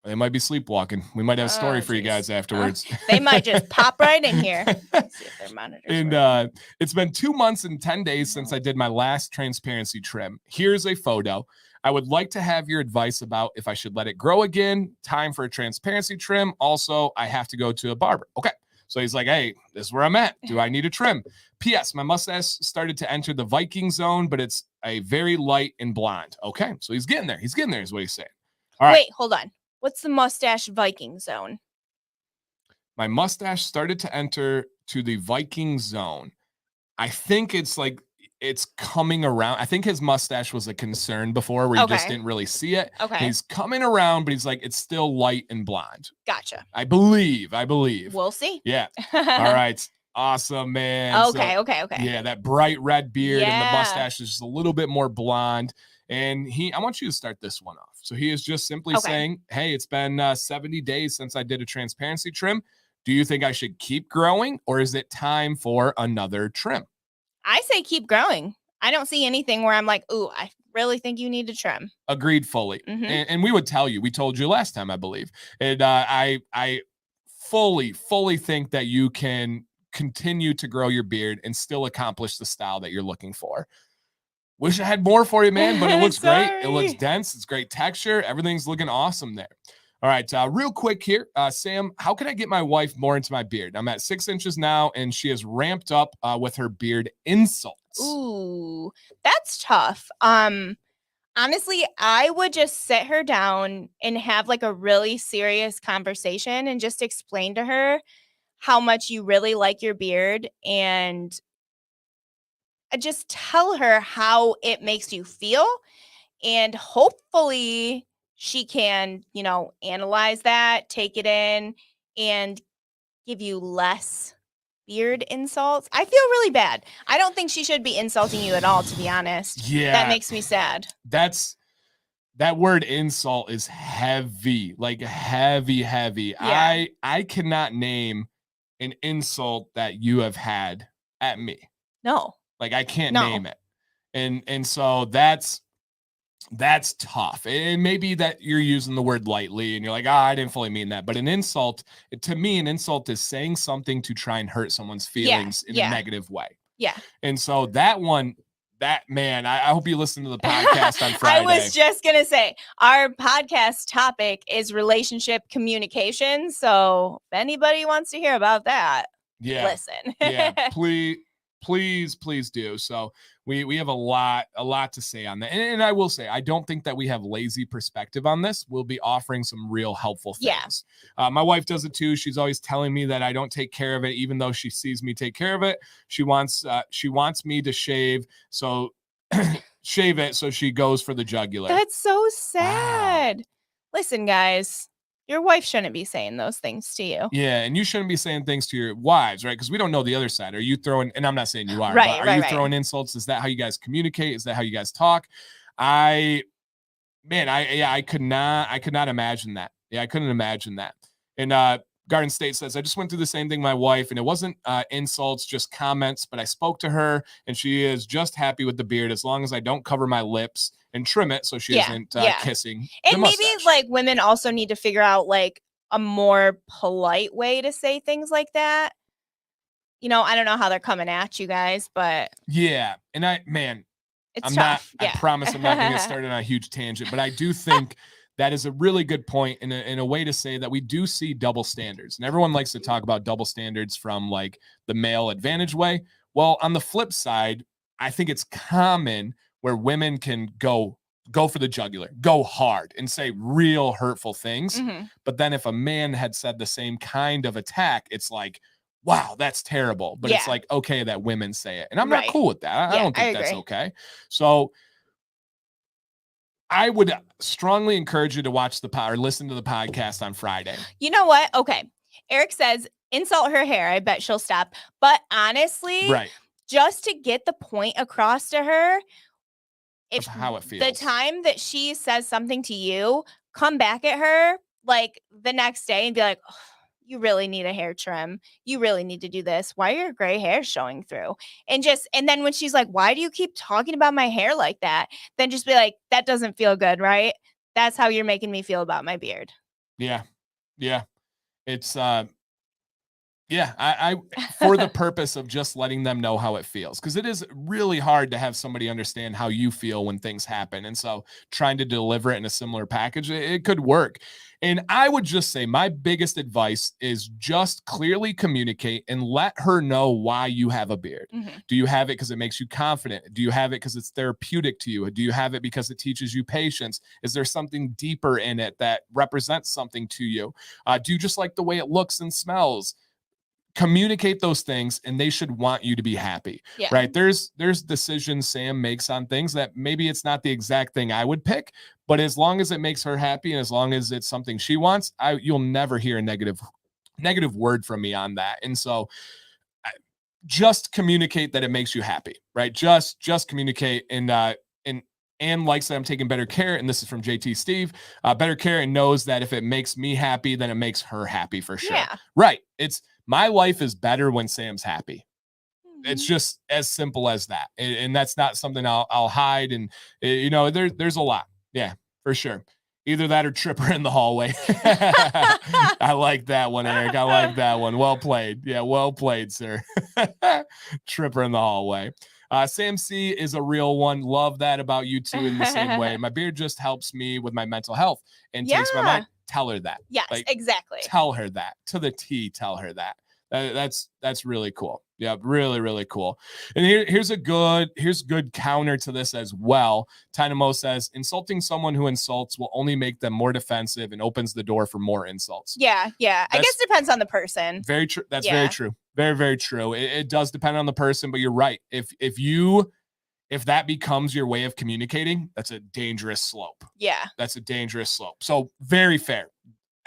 They might be sleepwalking. We might have a story for you guys afterwards. They might just pop right in here. Let's see if their monitors And it's been 2 months and 10 days since I did my last transparency trim. Here's a photo. I would like to have your advice about if I should let it grow again, time for a transparency trim. Also, I have to go to a barber. Okay. So he's like, hey, this is where I'm at. Do I need a trim? P.S. My mustache started to enter the Viking zone, but it's a very light and blonde. Okay. So he's getting there. He's getting there is what he's saying. All right. Wait, hold on. What's the mustache Viking zone? My mustache started to enter to the Viking zone. I think it's like it's coming around. I think his mustache was a concern before where you just didn't really see it. Okay. He's coming around, but he's like, it's still light and blonde. Gotcha. I believe. We'll see. Yeah. All right. Awesome, man. Okay. Yeah, that bright red beard and the mustache is just a little bit more blonde. And I want you to start this one off. So he is just simply saying, hey, it's been 70 days since I did a transparency trim. Do you think I should keep growing or is it time for another trim? I say keep growing. I don't see anything where I'm like, ooh, I really think you need to trim. Agreed fully. Mm-hmm. And we would tell you, we told you last time, I believe. And I fully think that you can continue to grow your beard and still accomplish the style that you're looking for. Wish I had more for you, man, but it looks great. It looks dense. It's great texture. Everything's looking awesome there. All right, real quick here, Sam, how can I get my wife more into my beard? I'm at 6 inches now, and she has ramped up with her beard insults. Ooh, that's tough. Honestly, I would just sit her down and have like a really serious conversation and just explain to her how much you really like your beard and just tell her how it makes you feel. And hopefully she can, analyze that, take it in, and give you less beard insults. I feel really bad. I don't think she should be insulting you at all, to be honest. Yeah. That makes me sad. That word insult is heavy, like heavy. Yeah. I cannot name an insult that you have had at me. No. Like I can't name it. And so that's tough. And maybe that you're using the word lightly and you're like, I didn't fully mean that. But an insult, to me, an insult is saying something to try and hurt someone's feelings in a negative way. Yeah. And so man, I hope you listen to the podcast on Friday. I was just going to say, our podcast topic is relationship communication. So if anybody wants to hear about that, listen. Yeah, please do. So we have a lot to say on that. And I will say, I don't think that we have lazy perspective on this. We'll be offering some real helpful things. Yeah. My wife does it too. She's always telling me that I don't take care of it, even though she sees me take care of it. She wants me to shave. So shave it. So she goes for the jugular. That's so sad. Wow. Listen, guys. Your wife shouldn't be saying those things to you. Yeah, and you shouldn't be saying things to your wives, right? Because we don't know the other side. Are you throwing, and I'm not saying you are, right, but are you throwing insults? Is that how you guys communicate? Is that how you guys talk? I could not imagine that. Yeah, I couldn't imagine that. And Garden State says, I just went through the same thing with my wife, and it wasn't insults, just comments, but I spoke to her, and she is just happy with the beard as long as I don't cover my lips and trim it so she isn't kissing and maybe like women also need to figure out like a more polite way to say things like that. I don't know how they're coming at you guys, but yeah. And it's tough. I promise I'm not going to get started on a huge tangent, but I do think that is a really good point in a way to say that we do see double standards, and everyone likes to talk about double standards from like the male advantage way. Well, on the flip side, I think it's common where women can go for the jugular, go hard and say real hurtful things. Mm-hmm. But then if a man had said the same kind of attack, it's like, wow, that's terrible. But it's like, okay, that women say it. And I'm not cool with that. I don't think that's okay. So I would strongly encourage you to watch or listen to the podcast on Friday. You know what? Okay. Eric says, insult her hair. I bet she'll stop. But honestly, just to get the point across to her, if how it feels. The time that she says something to you, come back at her like the next day and be like, "Oh, you really need a hair trim. You really need to do this. Why are your gray hairs showing through?" And then when she's like, "Why do you keep talking about my hair like that?" Then just be like, "That doesn't feel good, right? That's how you're making me feel about my beard." Yeah. Yeah. It's yeah, I for the purpose of just letting them know how it feels, because it is really hard to have somebody understand how you feel when things happen. And so trying to deliver it in a similar package, it could work. And I would just say my biggest advice is just clearly communicate and let her know why you have a beard. Mhm. Do you have it because it makes you confident? Do you have it because it's therapeutic to you? Do you have it because it teaches you patience? Is there something deeper in it that represents something to you? Do you just like the way it looks and smells? Communicate those things and they should want you to be happy. Yeah. Right, there's decisions Sam makes on things that maybe it's not the exact thing I would pick, but as long as it makes her happy and as long as it's something she wants, you'll never hear a negative word from me on that. And so just communicate that it makes you happy, right? Just communicate. And Anne likes that I'm taking better care, and this is from JT Steve. Better care and knows that if it makes me happy, then it makes her happy for sure. Yeah. Right. It's my life is better when Sam's happy. It's Mhm. just as simple as that, and that's not something I'll hide. And there's a lot, yeah, for sure. Either that or trip her in the hallway. I like that one, Eric. I like that one. Well played. Yeah, well played, sir. Trip her in the hallway. Sam C is a real one. Love that about you two in the same way. My beard just helps me with my mental health and takes my mind. Yeah. Tell her that. Yes, Like, exactly. tell her that to the T. Tell her that. That's really cool. Yeah, really, really cool. And here's good counter to this as well. Tynamo says insulting someone who insults will only make them more defensive and opens the door for more insults. Yeah. I guess it depends on the person. Very true. That's Yeah. very true. Very, very true. It does depend on the person, but you're right. If that becomes your way of communicating, that's a dangerous slope. Yeah. That's a dangerous slope. So very fair.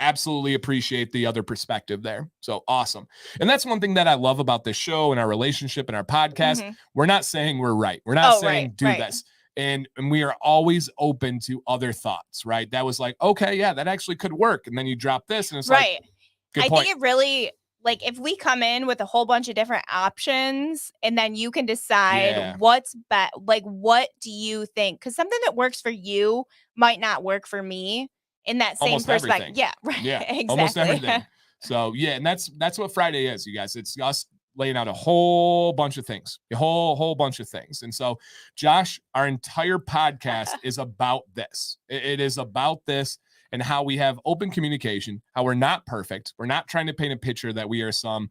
Absolutely appreciate the other perspective there. So awesome. And that's one thing that I love about this show and our relationship and our podcast. Mhm. We're not saying we're right. We're not saying right, do right. this. And we are always open to other thoughts, right? That was like, okay, yeah, that actually could work. And then you drop this and it's Right. like, good I point. think it really, like, if we come in with a whole bunch of different options and then you can decide Yeah. what's best, like, what do you think? Because something that works for you might not work for me in that same Almost perspective. everything. Yeah, right. Yeah. Exactly. Almost everything. So yeah, and that's what Friday is, you guys. It's us laying out a whole bunch of things, a whole bunch of things. And so, Josh, our entire podcast is about this. It is about this and how we have open communication, how we're not perfect. We're not trying to paint a picture that we are some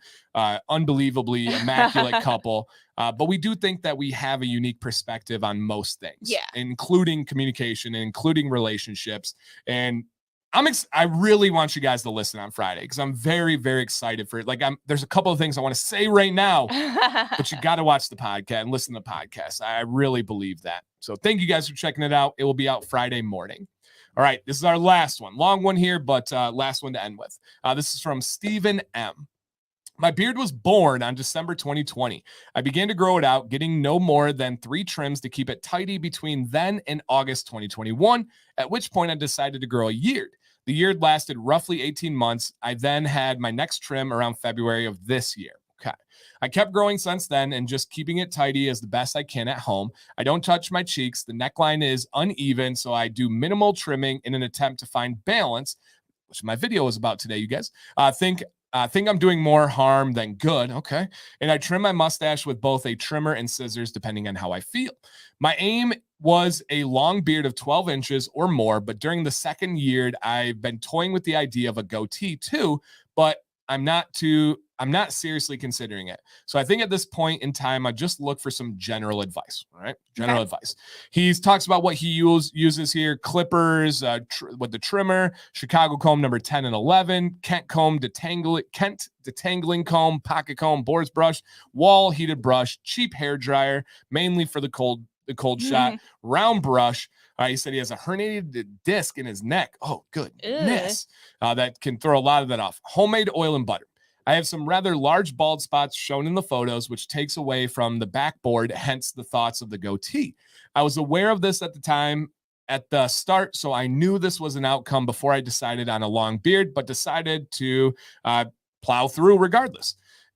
unbelievably immaculate couple, but we do think that we have a unique perspective on most things, Yeah. including communication and including relationships. And I really want you guys to listen on Friday because I'm very, very excited for it. Like there's a couple of things I want to say right now, but you got to watch the podcast and listen to the podcast. I really believe that. So thank you guys for checking it out. It will be out Friday morning. All right, this is our last one. Long one here, but last one to end with. This is from Stephen M. My beard was born on December 2020. I began to grow it out, getting no more than 3 trims to keep it tidy between then and August 2021, at which point I decided to grow a beard. The year lasted roughly 18 months. I then had my next trim around February of this year. Okay. I kept growing since then and just keeping it tidy as the best I can at home. I don't touch my cheeks. The neckline is uneven, so I do minimal trimming in an attempt to find balance, which my video is about today, you guys. Think I'm doing more harm than good. Okay. And I trim my mustache with both a trimmer and scissors, depending on how I feel. My aim was a long beard of 12 inches or more, but during the second year, I've been toying with the idea of a goatee too, but I'm not seriously considering it. So I think at this point in time, I just look for some general advice. All right. General advice. He talks about what he uses here: clippers with the trimmer, Chicago comb number 10 and 11, Kent detangling comb, pocket comb, boar's brush, wall heated brush, cheap hair dryer, mainly for the cold shot, round brush. He said he has a herniated disc in his neck. Oh, goodness. That can throw a lot of that off. Homemade oil and butter. I have some rather large bald spots shown in the photos, which takes away from the backboard, hence the thoughts of the goatee. I was aware of this at the time at the start, so I knew this was an outcome before I decided on a long beard, but decided to plow through regardless.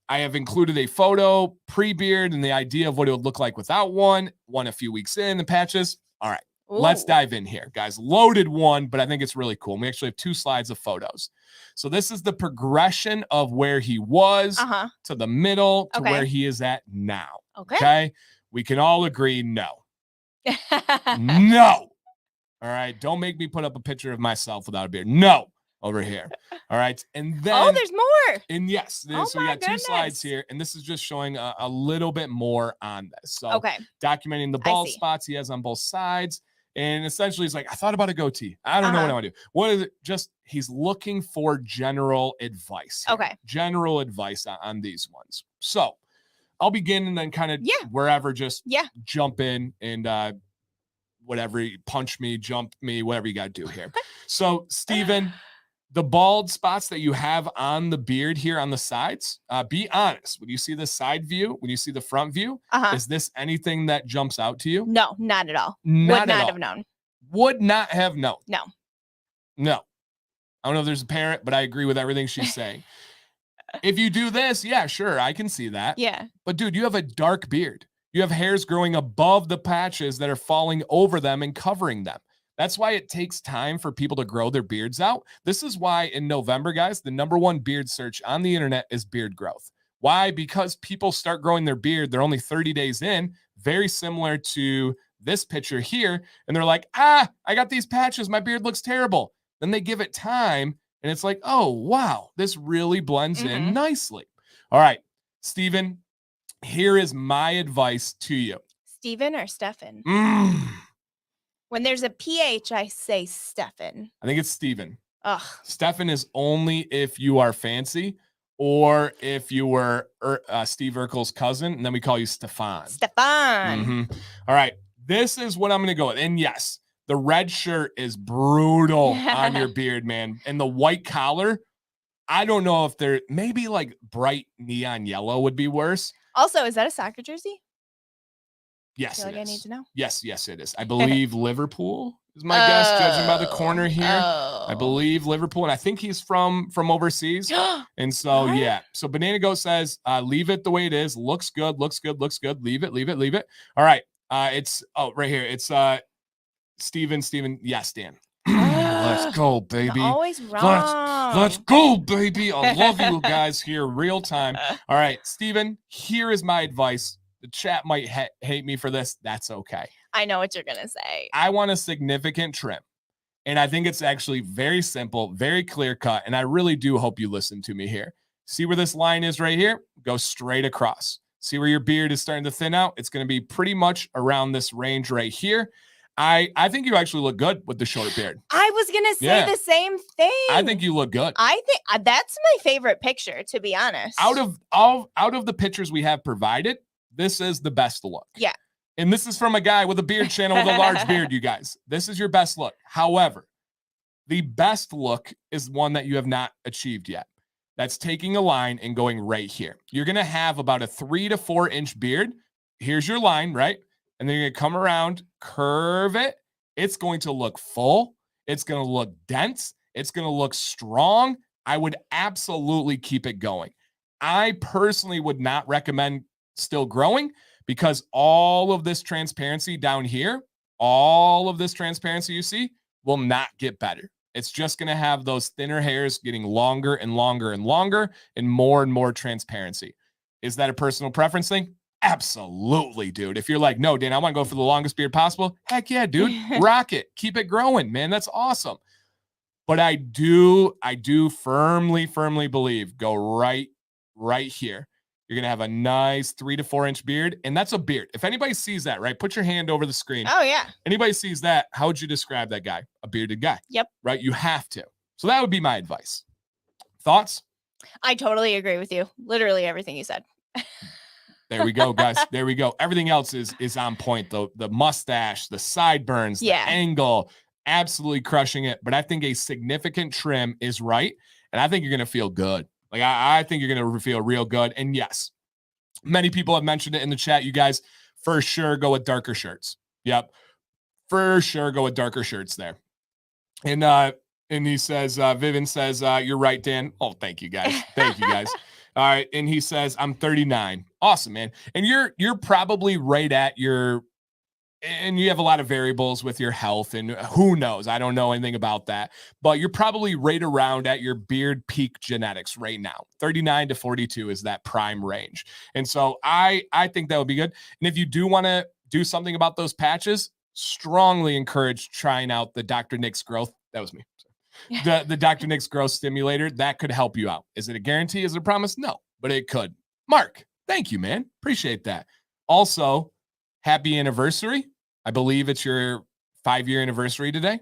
I have included a photo pre-beard and the idea of what it would look like without one a few weeks in, the patches. All right, let's dive in here, guys. Loaded one, but I think it's really cool. And we actually have 2 slides of photos. So this is the progression of where he was to the middle to where he is at now. Okay. We can all agree no. No. All right. Don't make me put up a picture of myself without a beard. No. Over here. All right. And then there's more. And yes, so we got 2 slides here, and this is just showing a little bit more on this. So documenting the bald spots he has on both sides. And essentially he's like, I thought about a goatee. I don't know what I want to do. What is it? Just he's looking for general advice here. General advice on these ones. So I'll begin and then kind of wherever just jump in and whatever, punch me, jump me, whatever you got to do here. So Steven, the bald spots that you have on the beard here on the sides, be honest. When you see the side view, when you see the front view, is this anything that jumps out to you? No, not at all. Would not have known. Would not have known. No. I don't know if there's a parent, but I agree with everything she's saying. If you do this, yeah, sure, I can see that. Yeah. But dude, you have a dark beard. You have hairs growing above the patches that are falling over them and covering them. That's why it takes time for people to grow their beards out. This is why in November, guys, the #1 beard search on the internet is beard growth. Why? Because people start growing their beard. They're only 30 days in, very similar to this picture here. And they're like, I got these patches. My beard looks terrible. Then they give it time. And it's like, oh, wow, this really blends in nicely. All right, Steven, here is my advice to you. Steven or Stefan? When there's a PH, I say Stefan. I think it's Steven. Ugh. Stefan is only if you are fancy or if you were Steve Urkel's cousin, and then we call you Stefan. Stefan. All right. This is what I'm going to go with. And yes, the red shirt is brutal on your beard, man. And the white collar, I don't know if they're maybe like bright neon yellow would be worse. Also, is that a soccer jersey? Yes, I need to know. Yes, it is. I believe Liverpool is my guess, judging by the corner here. I believe Liverpool, and I think he's from overseas. And so, yeah. So Banana Goat says, leave it the way it is. Looks good. Leave it. All right. It's right here. It's Steven. Yes, Dan. Let's go, baby. You're always wrong. Let's go, baby. I love you guys here real time. All right, Steven, here is my advice. The chat might hate me for this. That's okay. I know what you're going to say. I want a significant trim. And I think it's actually very simple, very clear cut. And I really do hope you listen to me here. See where this line is right here? Go straight across. See where your beard is starting to thin out? It's going to be pretty much around this range right here. I think you actually look good with the short beard. I was going to say the same thing. I think you look good. I think that's my favorite picture, to be honest. Out of the pictures we have provided, this is the best look. Yeah. And this is from a guy with a beard channel with a large beard, you guys. This is your best look. However, the best look is one that you have not achieved yet. That's taking a line and going right here. You're going to have about a 3 to 4 inch beard. Here's your line, right? And then you're going to come around, curve it. It's going to look full. It's going to look dense. It's going to look strong. I would absolutely keep it going. I personally would not recommend still growing because all of this transparency down here, all of this transparency you see will not get better. It's just going to have those thinner hairs getting longer and longer and longer and more transparency. Is that a personal preference thing? Absolutely, dude. If you're like, no, Dan, I want to go for the longest beard possible. Heck yeah, dude. Rock it. Keep it growing, man. That's awesome. But I do firmly believe go right here. You're going to have a nice 3 to 4 inch beard. And that's a beard. If anybody sees that, right, put your hand over the screen. Oh, yeah. Anybody sees that, how would you describe that guy? A bearded guy. Yep. Right? You have to. So that would be my advice. Thoughts? I totally agree with you. Literally everything you said. There we go, guys. There we go. Everything else is on point, though. The mustache, the sideburns, the angle, absolutely crushing it. But I think a significant trim is right. And I think you're going to feel good. Like, I think you're going to feel real good. And yes, many people have mentioned it in the chat. You guys, for sure, go with darker shirts. Yep. for sure go with darker shirts there. And he says, Vivian says, you're right, Dan. Oh, thank you guys. Thank you guys. All right. And he says, I'm 39. Awesome, man. And you're probably right at your, and you have a lot of variables with your health and who knows, I don't know anything about that, but you're probably right around at your beard peak genetics right now. 39 to 42 is that prime range. And so I think that would be good. And if you do want to do something about those patches, strongly encourage trying out the Dr. Nick's growth. That was me. The Dr. Nick's growth stimulator. That could help you out. Is it a guarantee? Is it a promise? No, but it could. Mark, thank you, man. Appreciate that. Also, happy anniversary. I believe it's your 5-year anniversary today.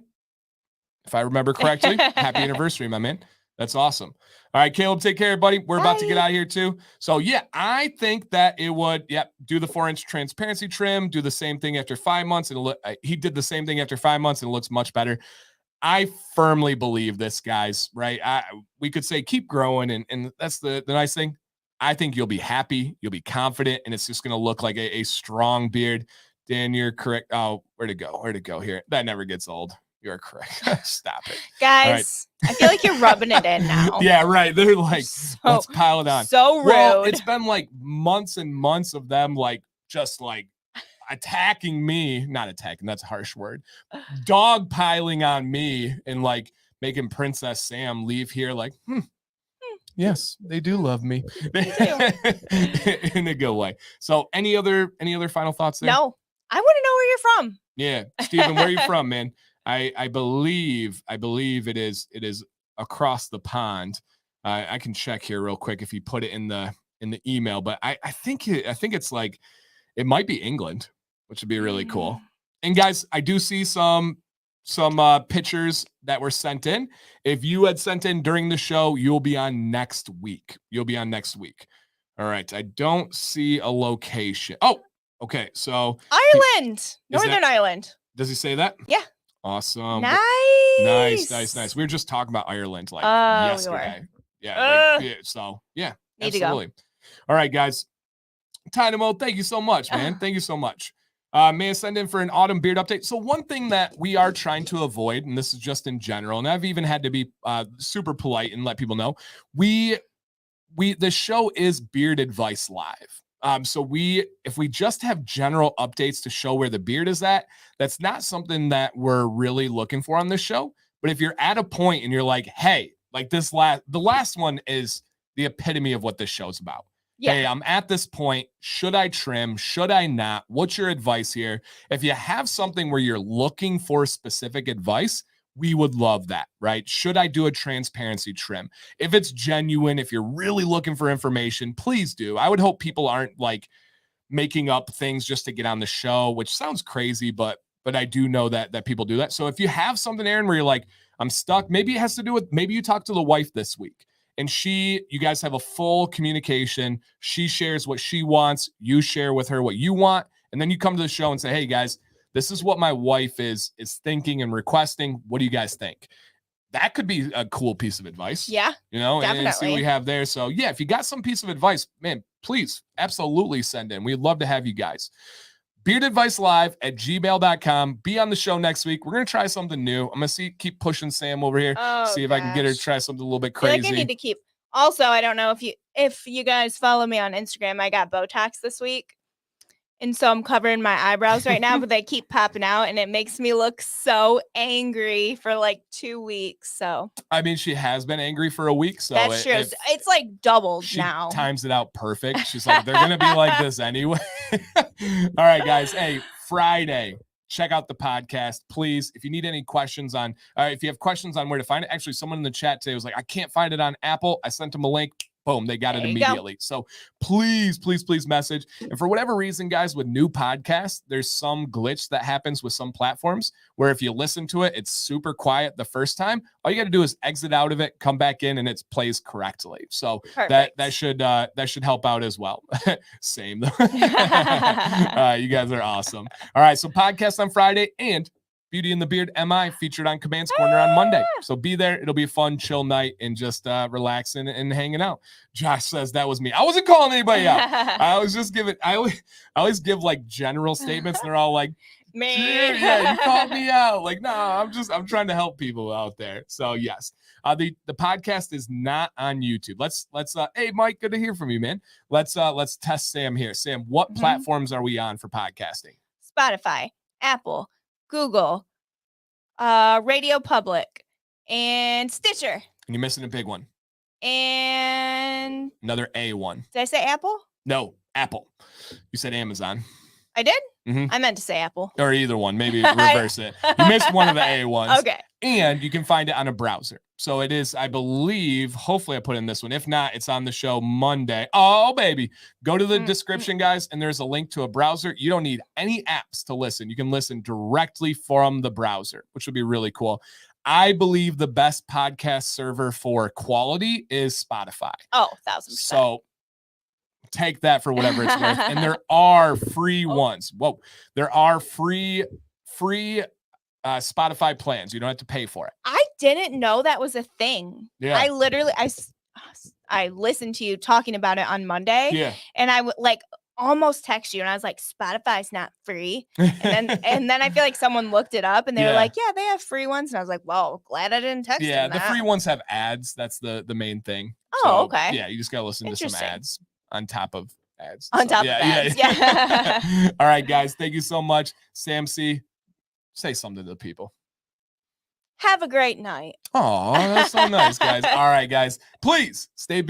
If I remember correctly, happy anniversary, my man. That's awesome. All right, Caleb, take care, buddy. We're about to get out of here too. So yeah, I think that it would, do the 4-inch transparency trim, do the same thing after 5 months. And he did the same thing after 5 months and it looks much better. I firmly believe this, guys, right? We could say keep growing. And that's the nice thing. I think you'll be happy. You'll be confident. And it's just going to look like a strong beard. Dan, you're correct. Oh, where'd it go? Where'd it go here? That never gets old. You're correct. Stop it. Guys, right. I feel like you're rubbing it in now. Yeah, right. They're like, let's pile it on. So rude. Well, it's been like months and months of them just attacking me. Not attacking, that's a harsh word. Dog piling on me and like making Princess Sam leave here like, yes, they do love me. In a good way. So any other final thoughts there? No. I want to know where you're from. Yeah. Steven, where are you from, man? I believe it is across the pond. I can check here real quick if you put it in the email, but I think it's like it might be England, which would be really cool. And guys, I do see some pictures that were sent in. If you had sent in during the show, you'll be on next week. All right. I don't see a location. Oh, okay. So Ireland, Northern Ireland. Does he say that? Yeah. Awesome. Nice. We were just talking about Ireland yesterday. Yeah. Absolutely. All right, guys. Dynamo, thank you so much, man. Thank you so much. May I send in for an autumn beard update? So one thing that we are trying to avoid, and this is just in general, and I've even had to be super polite and let people know, the show is Beard Advice Live. So if we just have general updates to show where the beard is at, that's not something that we're really looking for on this show. But if you're at a point and you're like, hey, like the last one is the epitome of what this show's about. Yeah. Hey, I'm at this point. Should I trim? Should I not? What's your advice here? If you have something where you're looking for specific advice, we would love that, right? Should I do a transparency trim? If it's genuine, if you're really looking for information, please do. I would hope people aren't like making up things just to get on the show, which sounds crazy, but I do know that people do that. So if you have something, Aaron, where you're like, I'm stuck, maybe it has to do with, maybe you talk to the wife this week and you guys have a full communication. She shares what she wants. You share with her what you want. And then you come to the show and say, hey guys, this is what my wife is thinking and requesting. What do you guys think? That could be a cool piece of advice. Yeah, definitely. And see what we have there. So yeah, if you got some piece of advice, man, please absolutely send in. We'd love to have you guys. beardadvicelive@gmail.com. Be on the show next week. We're going to try something new. I'm going to keep pushing Sam over here. See if I can get her to try something a little bit crazy. I feel like I need to keep. Also, I don't know if you guys follow me on Instagram, I got Botox this week. And so I'm covering my eyebrows right now, but they keep popping out and it makes me look so angry for like 2 weeks. So I mean, she has been angry for a week. So that's true. It's like doubled now. Times it out perfect. She's like, they're going to be like this anyway. All right, guys. Hey, Friday. Check out the podcast, please. If you need any questions if you have questions on where to find it, actually, someone in the chat today was like, I can't find it on Apple. I sent them a link. Boom, they got it immediately. So please message. And for whatever reason, guys, with new podcasts, there's some glitch that happens with some platforms where if you listen to it, it's super quiet the first time. All you got to do is exit out of it, come back in, and it plays correctly. So that should help out as well. Same though. You guys are awesome. All right, so podcast on Friday and Beauty and the Beard MI featured on Command's Corner on Monday. So be there. It'll be a fun, chill night and just relaxing and hanging out. Josh says that was me. I wasn't calling anybody out. I was just I always give like general statements and they're all like, Me. Yeah, you called me out. Like, no, I'm trying to help people out there. So yes, the podcast is not on YouTube. Let's hey Mike, good to hear from you, man. Let's test Sam here. Sam, what Mhm. platforms are we on for podcasting? Spotify, Apple, Google, Radio Public, and Stitcher. And you're missing a big one. And Another A one. did I say Apple? No, Apple. You said Amazon. I did? Mhm. I meant to say Apple. Or either one. Maybe reverse it. You missed one of the A ones. Okay. And you can find it on a browser. So it is, I believe, hopefully I put in this one. If not, it's on the show Monday. Oh, baby. Go to the description, guys, and there's a link to a browser. You don't need any apps to listen. You can listen directly from the browser, which would be really cool. I believe the best podcast server for quality is Spotify. Oh, 1,000%. So take that for whatever it's worth. And there are free ones. Whoa. There are free Spotify plans. You don't have to pay for it. I didn't know that was a thing. Yeah. I literally, I listened to you talking about it on Monday. Yeah. And I would like almost text you and I was like, Spotify's not free. And then I feel like someone looked it up and they were like, yeah, they have free ones. And I was like, well, glad I didn't text them the that. free ones have ads. That's the main thing. Oh, So, okay. Yeah, you just gotta listen to some ads on top of ads. On top of ads. Yeah. All right, guys. Thank you so much. Sam C, say something to the people. Have a great night. Oh, that's so nice, guys. All right, guys. Please stay